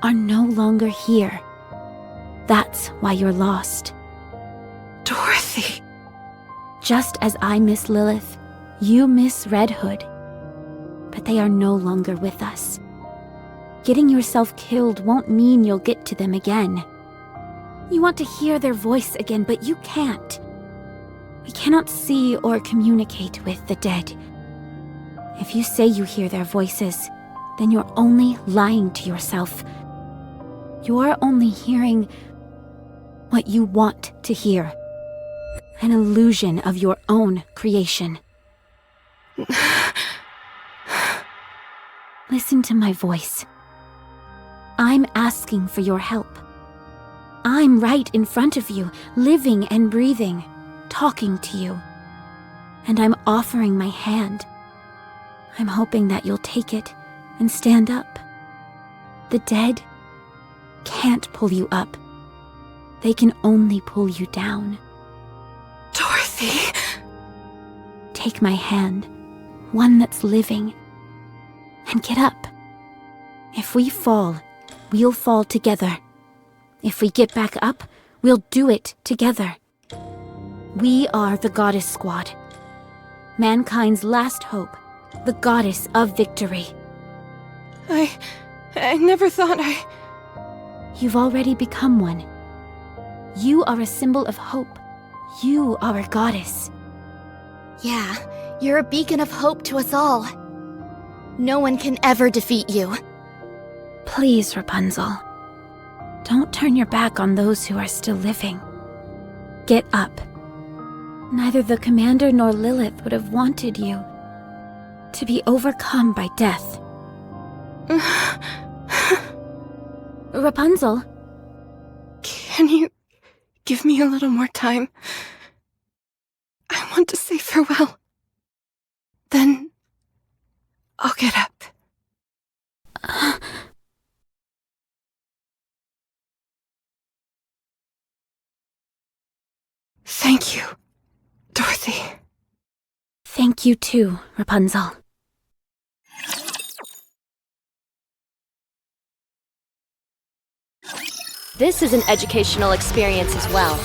are no longer here. That's why you're lost. Dorothy. Just as I miss Lilith, you miss Red Hood. But they are no longer with us. Getting yourself killed won't mean you'll get to them again. You want to hear their voice again, but you can't. We cannot see or communicate with the dead. If you say you hear their voices, then you're only lying to yourself. You're only hearing what you want to hear. An illusion of your own creation. Listen to my voice. I'm asking for your help. I'm right in front of you, living and breathing, talking to you. And I'm offering my hand. I'm hoping that you'll take it and stand up. The dead can't pull you up. They can only pull you down. Dorothy! Take my hand, one that's living, and get up. If we fall, we'll fall together. If we get back up, we'll do it together. We are the Goddess Squad. Mankind's last hope, the Goddess of Victory. I never thought You've already become one. You are a symbol of hope. You are a goddess. Yeah, you're a beacon of hope to us all. No one can ever defeat you. Please, Rapunzel. Don't turn your back on those who are still living. Get up. Neither the commander nor Lilith would have wanted you to be overcome by death. Rapunzel? Can you give me a little more time? I want to say farewell. Then I'll get up. Thank you, Dorothy. Thank you too, Rapunzel. This is an educational experience as well.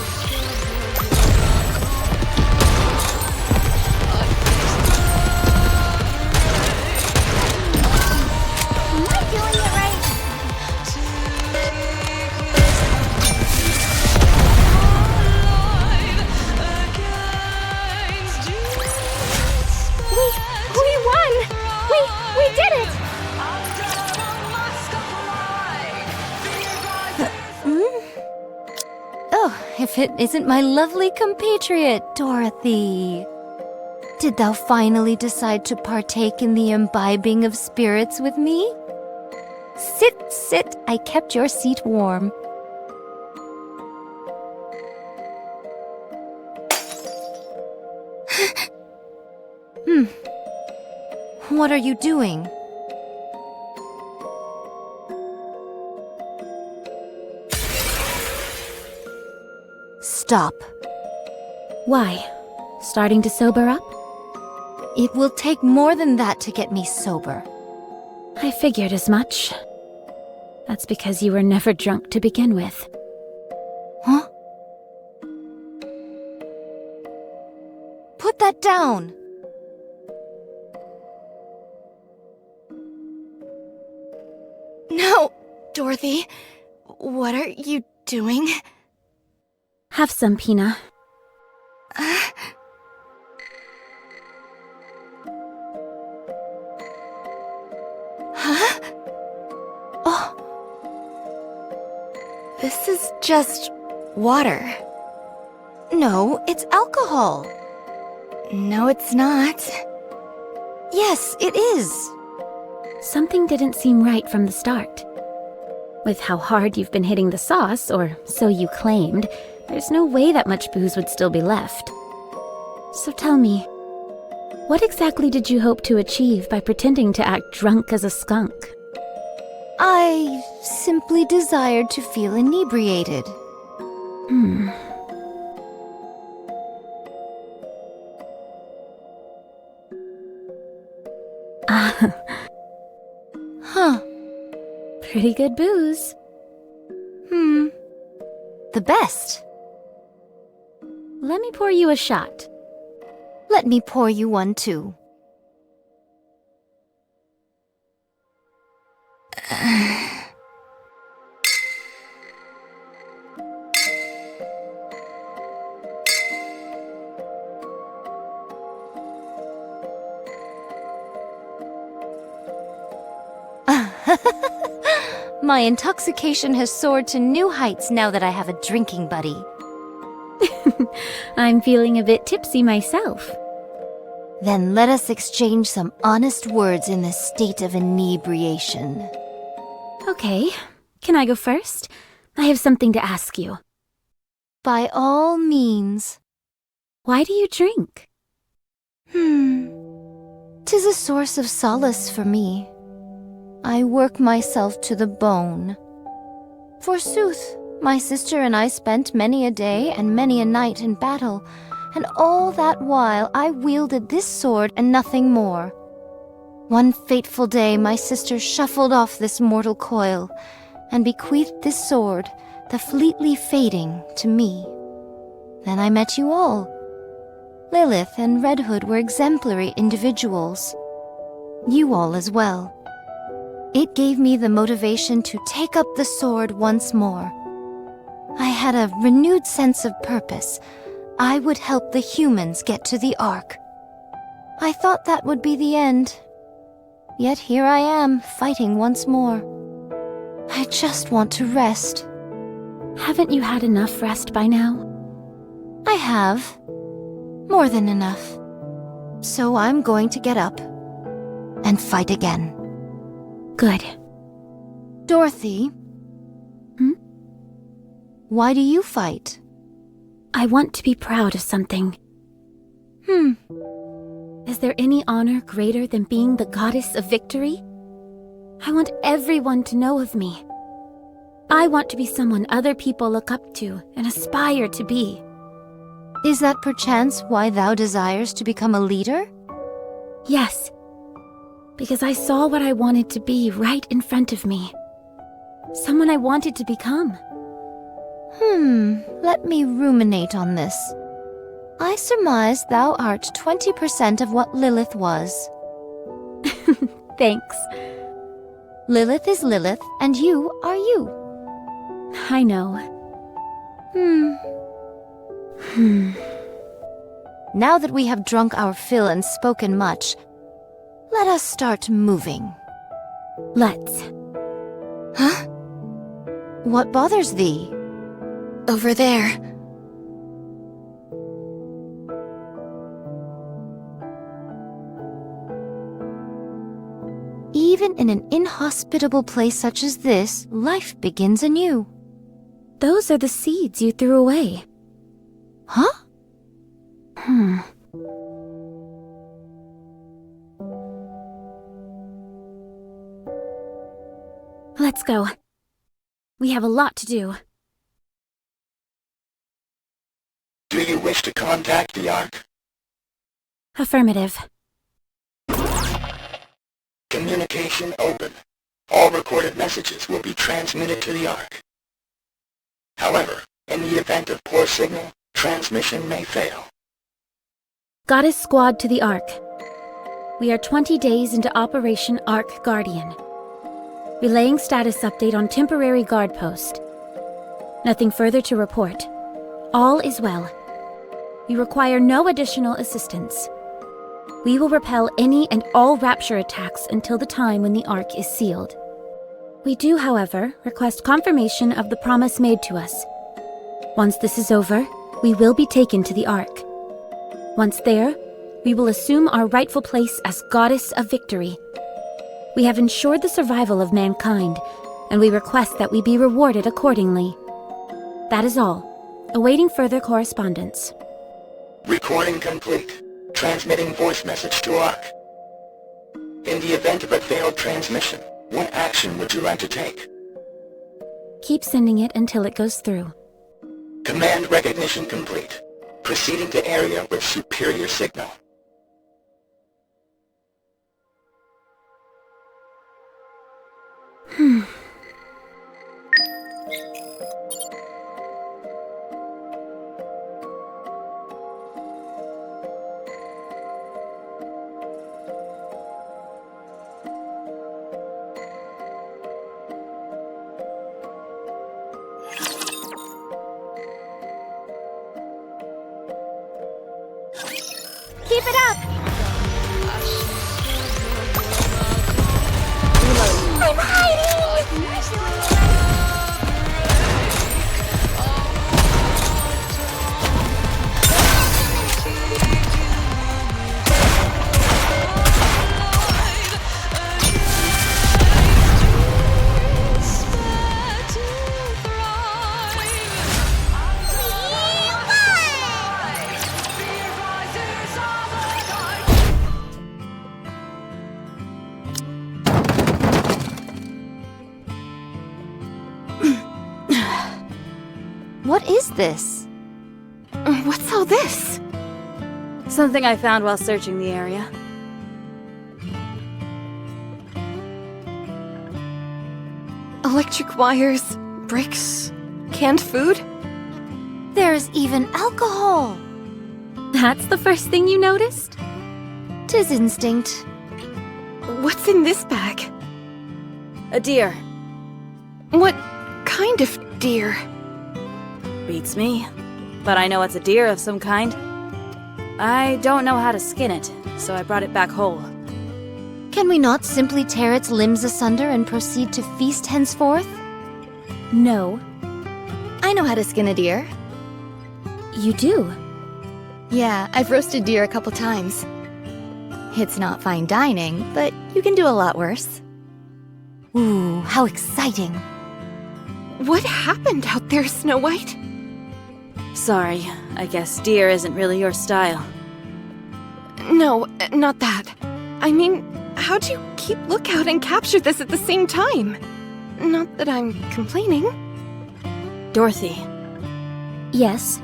Am I doing it right? if it isn't my lovely compatriot, Dorothy. Did thou finally decide to partake in the imbibing of spirits with me? Sit, sit, I kept your seat warm. What are you doing? Stop. Why? Starting to sober up? It will take more than that to get me sober. I figured as much. That's because you were never drunk to begin with. Huh? Put that down! No, Dorothy. What are you doing? Have some, Pina. Huh? Oh. This is just water. No, it's alcohol. No, it's not. Yes, it is. Something didn't seem right from the start. With how hard you've been hitting the sauce, or so you claimed, there's no way that much booze would still be left. So tell me, what exactly did you hope to achieve by pretending to act drunk as a skunk? I simply desired to feel inebriated. Huh. Pretty good booze. The best. Let me pour you a shot. Let me pour you one too. My intoxication has soared to new heights now that I have a drinking buddy. I'm feeling a bit tipsy myself. Then let us exchange some honest words in this state of inebriation. Okay, can I go first? I have something to ask you. By all means. Why do you drink? 'Tis a source of solace for me. I work myself to the bone. Forsooth, my sister and I spent many a day and many a night in battle, and all that while I wielded this sword and nothing more. One fateful day my sister shuffled off this mortal coil, and bequeathed this sword, the fleetly fading, to me. Then I met you all. Lilith and Red Hood were exemplary individuals. You all as well. It gave me the motivation to take up the sword once more. I had a renewed sense of purpose. I would help the humans get to the Ark. I thought that would be the end. Yet here I am, fighting once more. I just want to rest. Haven't you had enough rest by now? I have. More than enough. So I'm going to get up and fight again. Good. Dorothy? Why do you fight? I want to be proud of something. Is there any honor greater than being the goddess of victory? I want everyone to know of me. I want to be someone other people look up to and aspire to be. Is that perchance why thou desires to become a leader? Yes. Because I saw what I wanted to be right in front of me. Someone I wanted to become. Let me ruminate on this. I surmise thou art 20% of what Lilith was. Thanks. Lilith is Lilith, and you are you. I know. Now that we have drunk our fill and spoken much, let us start moving. Let's. Huh? What bothers thee? Over there. in an inhospitable place such as this, life begins anew. Those are the seeds you threw away. Huh? Let's go. We have a lot to do. Do you wish to contact the Ark? Affirmative. Communication open. All recorded messages will be transmitted to the Ark. However, in the event of poor signal, transmission may fail. Goddess Squad to the Ark. We are 20 days into Operation Ark Guardian. Relaying status update on temporary guard post. Nothing further to report. All is well. We require no additional assistance. We will repel any and all Rapture attacks until the time when the Ark is sealed. We do, however, request confirmation of the promise made to us. Once this is over, we will be taken to the Ark. Once there, we will assume our rightful place as Goddess of Victory. We have ensured the survival of mankind, and we request that we be rewarded accordingly. That is all. Awaiting further correspondence. Recording complete. Transmitting voice message to Ark. In the event of a failed transmission, what action would you like to take? Keep sending it until it goes through. Command recognition complete. Proceeding to area with superior signal. Keep it up! I'm hiding! What is this? What's all this? Something I found while searching the area. Electric wires, bricks, canned food? There's even alcohol! That's the first thing you noticed? 'Tis instinct. What's in this bag? A deer. What kind of deer? Beats me. But I know it's a deer of some kind. I don't know how to skin it, so I brought it back whole. Can we not simply tear its limbs asunder and proceed to feast henceforth? No. I know how to skin a deer. You do? Yeah, I've roasted deer a couple times. It's not fine dining, but you can do a lot worse. Ooh, how exciting! What happened out there, Snow White? Sorry, I guess deer isn't really your style. No, not that. I mean, how'd you keep lookout and capture this at the same time? Not that I'm complaining. Dorothy. Yes.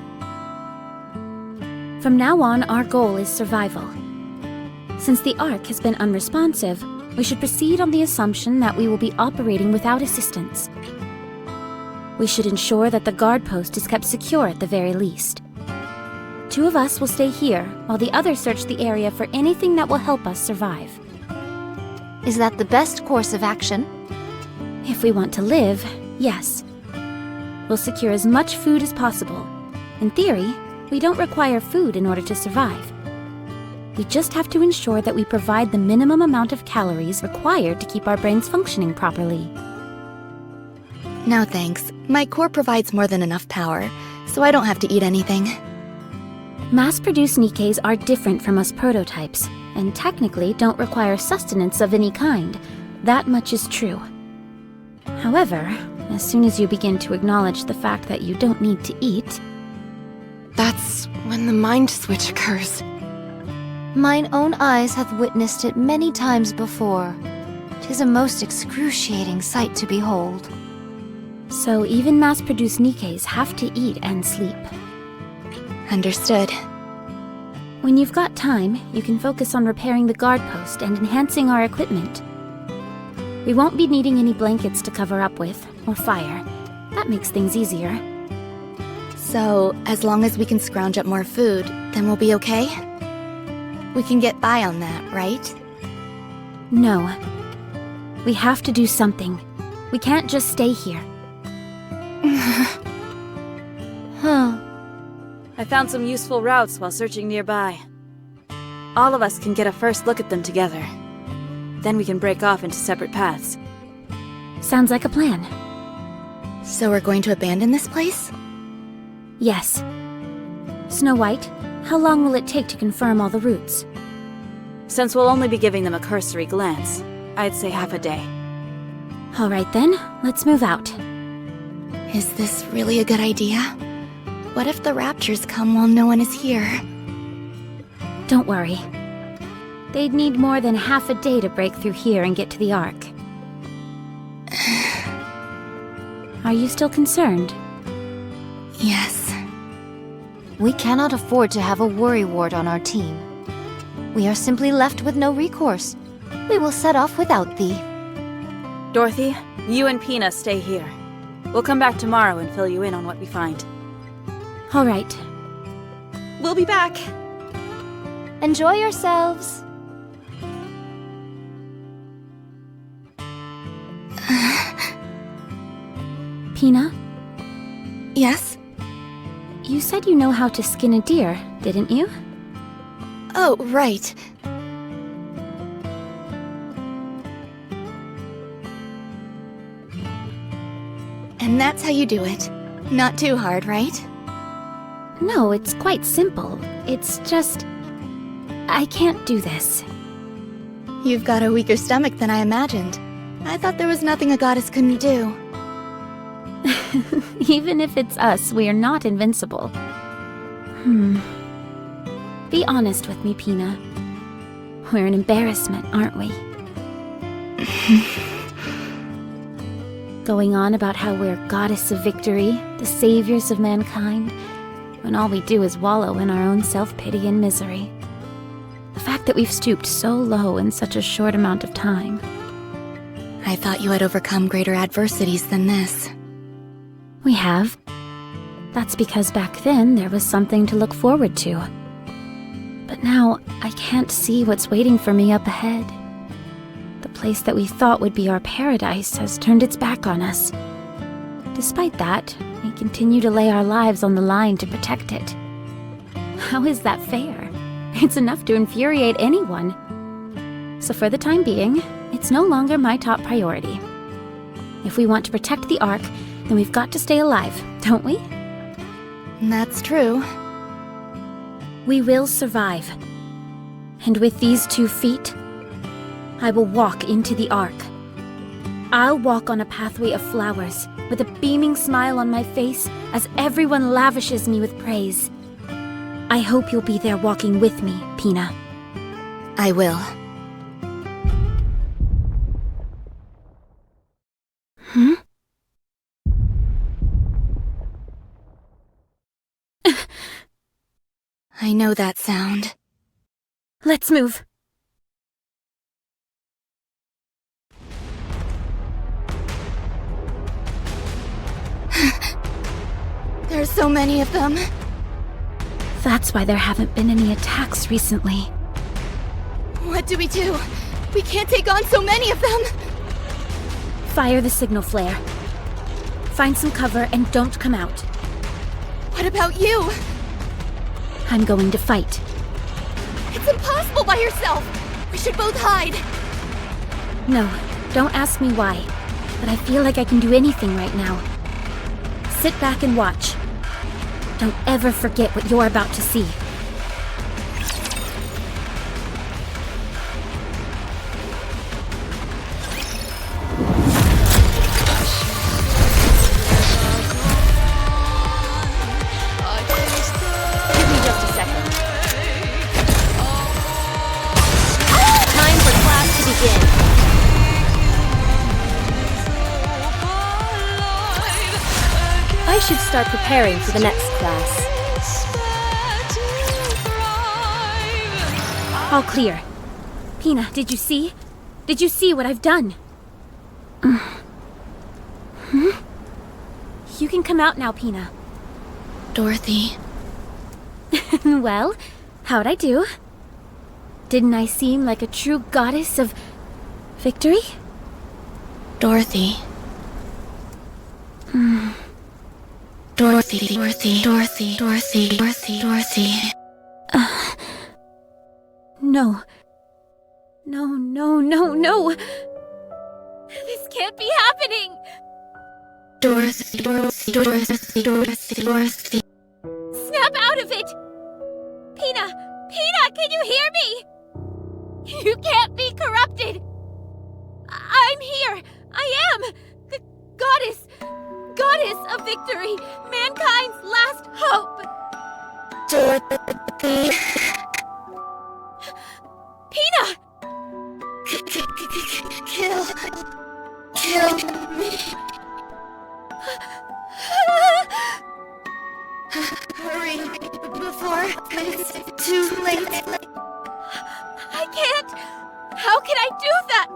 From now on, our goal is survival. Since the Ark has been unresponsive, we should proceed on the assumption that we will be operating without assistance. We should ensure that the guard post is kept secure at the very least. 2 of us will stay here, while the others search the area for anything that will help us survive. Is that the best course of action? If we want to live, yes. We'll secure as much food as possible. In theory, we don't require food in order to survive. We just have to ensure that we provide the minimum amount of calories required to keep our brains functioning properly. No thanks. My core provides more than enough power, so I don't have to eat anything. Mass-produced Nikkes are different from us prototypes, and technically don't require sustenance of any kind, That much is true. However, as soon as you begin to acknowledge the fact that you don't need to eat... That's when the mind switch occurs. Mine own eyes have witnessed it many times before. 'Tis a most excruciating sight to behold. So even mass-produced Nikkes have to eat and sleep. Understood. When you've got time, you can focus on repairing the guard post and enhancing our equipment. We won't be needing any blankets to cover up with, or fire. That makes things easier. So, as long as we can scrounge up more food, then we'll be okay? We can get by on that, right? No. We have to do something. We can't just stay here. Huh. I found some useful routes while searching nearby. All of us can get a first look at them together. Then we can break off into separate paths. Sounds like a plan. So we're going to abandon this place? Yes. Snow White, how long will it take to confirm all the routes? Since we'll only be giving them a cursory glance, I'd say half a day. All right then, let's move out. Is this really a good idea? What if the raptors come while no one is here? Don't worry. They'd need more than half a day to break through here and get to the Ark. Are you still concerned? Yes. We cannot afford to have a worry ward on our team. We are simply left with no recourse. We will set off without thee. Dorothy, you and Pina stay here. We'll come back tomorrow and fill you in on what we find. All right. We'll be back. Enjoy yourselves. Pina? Yes? You said you know how to skin a deer, didn't you? Oh, right. And that's how you do it. Not too hard, right? No, it's quite simple. It's just... I can't do this. You've got a weaker stomach than I imagined. I thought there was nothing a goddess couldn't do. Even if it's us, we are not invincible. Be honest with me, Pina. We're an embarrassment, aren't we? Going on about how we're goddess of victory, the saviors of mankind, when all we do is wallow in our own self-pity and misery. The fact that we've stooped so low in such a short amount of time. I thought you had overcome greater adversities than this. We have. That's because back then there was something to look forward to. But now, I can't see what's waiting for me up ahead. The place that we thought would be our paradise has turned its back on us. Despite that, we continue to lay our lives on the line to protect it. How is that fair? It's enough to infuriate anyone. So for the time being, it's no longer my top priority. If we want to protect the Ark, then we've got to stay alive, don't we? That's true. We will survive. And with these 2 feet, I will walk into the Ark. I'll walk on a pathway of flowers, with a beaming smile on my face as everyone lavishes me with praise. I hope you'll be there walking with me, Pina. I will. I know that sound. Let's move. There's so many of them. That's why there haven't been any attacks recently. What do? We can't take on so many of them! Fire the signal flare. Find some cover and don't come out. What about you? I'm going to fight. It's impossible by yourself! We should both hide! No, don't ask me why. But I feel like I can do anything right now. Sit back and watch. Don't ever forget what you're about to see. I should start preparing for the next class. All clear. Pina, did you see? Did you see what I've done? You can come out now, Pina. Dorothy. Well, how'd I do? Didn't I seem like a true goddess of victory? Dorothy. Dorothy, Dorothy, Dorothy, Dorothy, Dorothy, Dorothy. No. No, no, no, no! This can't be happening! Dorothy, Dorothy, Dorothy, Dorothy, Dorothy. Snap out of it! Pina! Pina, can you hear me? You can't be corrupted! I'm here! I am! The goddess of victory! Mankind's last hope! Dorothy. Pina! Kill me. Hurry, before it's too late. I can't! How can I do that?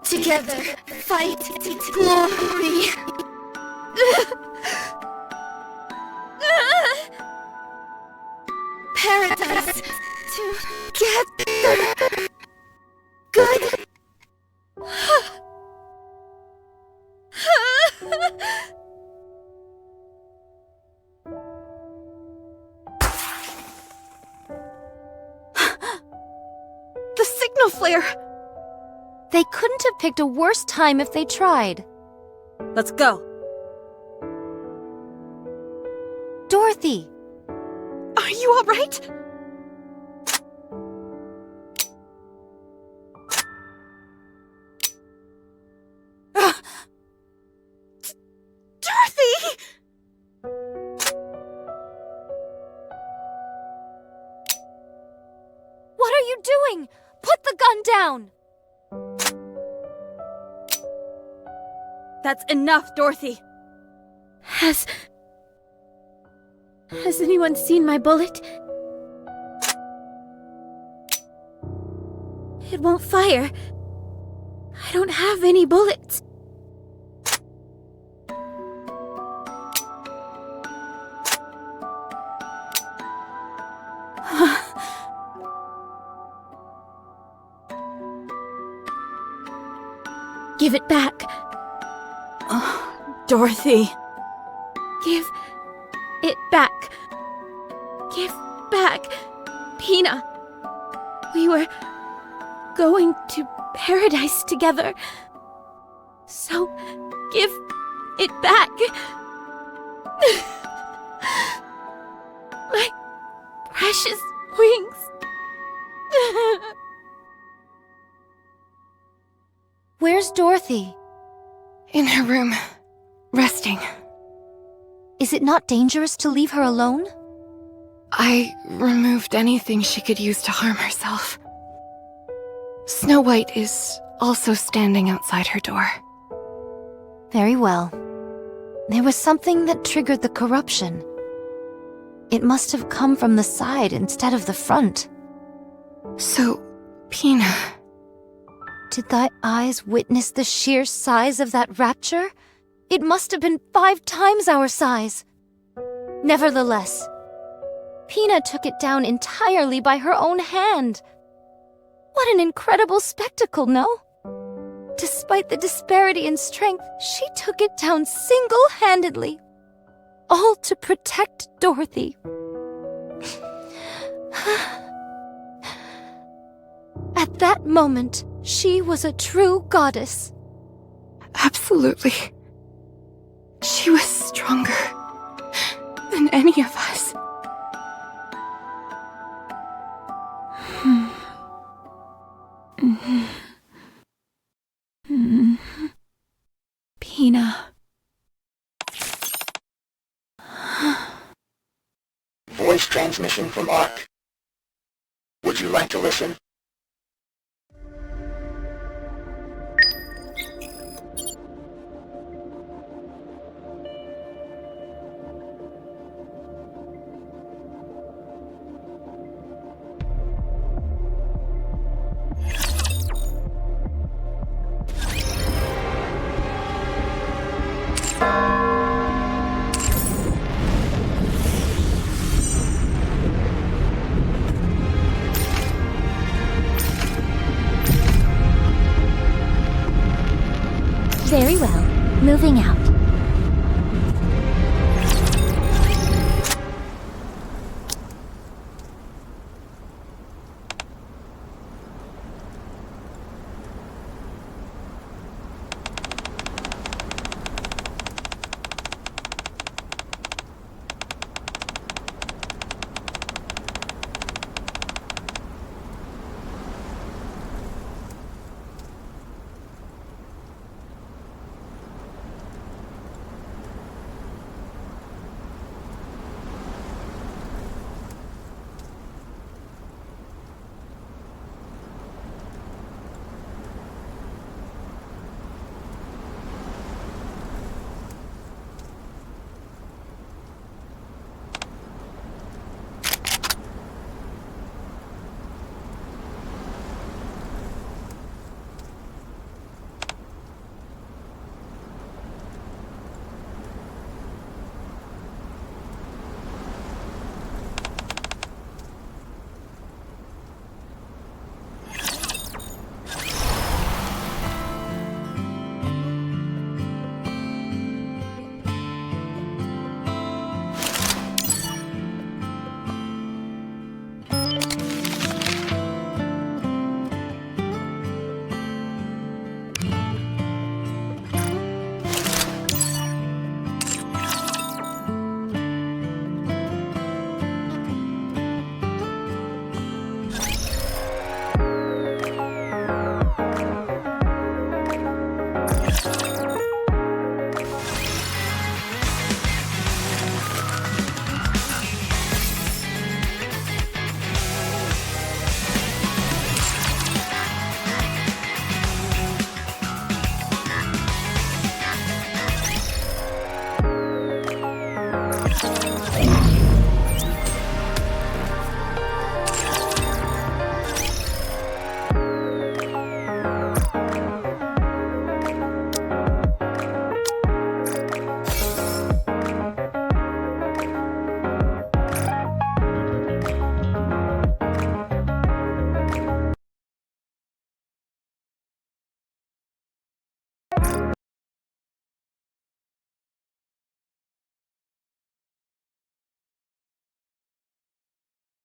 Together, fight glory. Paradise together. Good. The signal flare! They couldn't have picked a worse time if they tried. Let's go. Dorothy! Are you all right? Dorothy! What are you doing? Put the gun down! That's enough, Dorothy. Has anyone seen my bullet? It won't fire. I don't have any bullets. Give it back. Dorothy. Give it back. Give back. Pina. We were going to paradise together. So give it back. My precious wings. Where's Dorothy? In her room, resting. Is it not dangerous to leave her alone? I removed anything she could use to harm herself. Snow White is also standing outside her door. Very well. There was something that triggered the corruption. It must have come from the side instead of the front. So, Pina... Did thy eyes witness the sheer size of that rapture? It must have been 5 times our size. Nevertheless, Pina took it down entirely by her own hand. What an incredible spectacle, no? Despite the disparity in strength, she took it down single-handedly. All to protect Dorothy. At that moment, she was a true goddess. Absolutely. She was stronger than any of us. Pina. Voice transmission from ARC. Would you like to listen? moving out.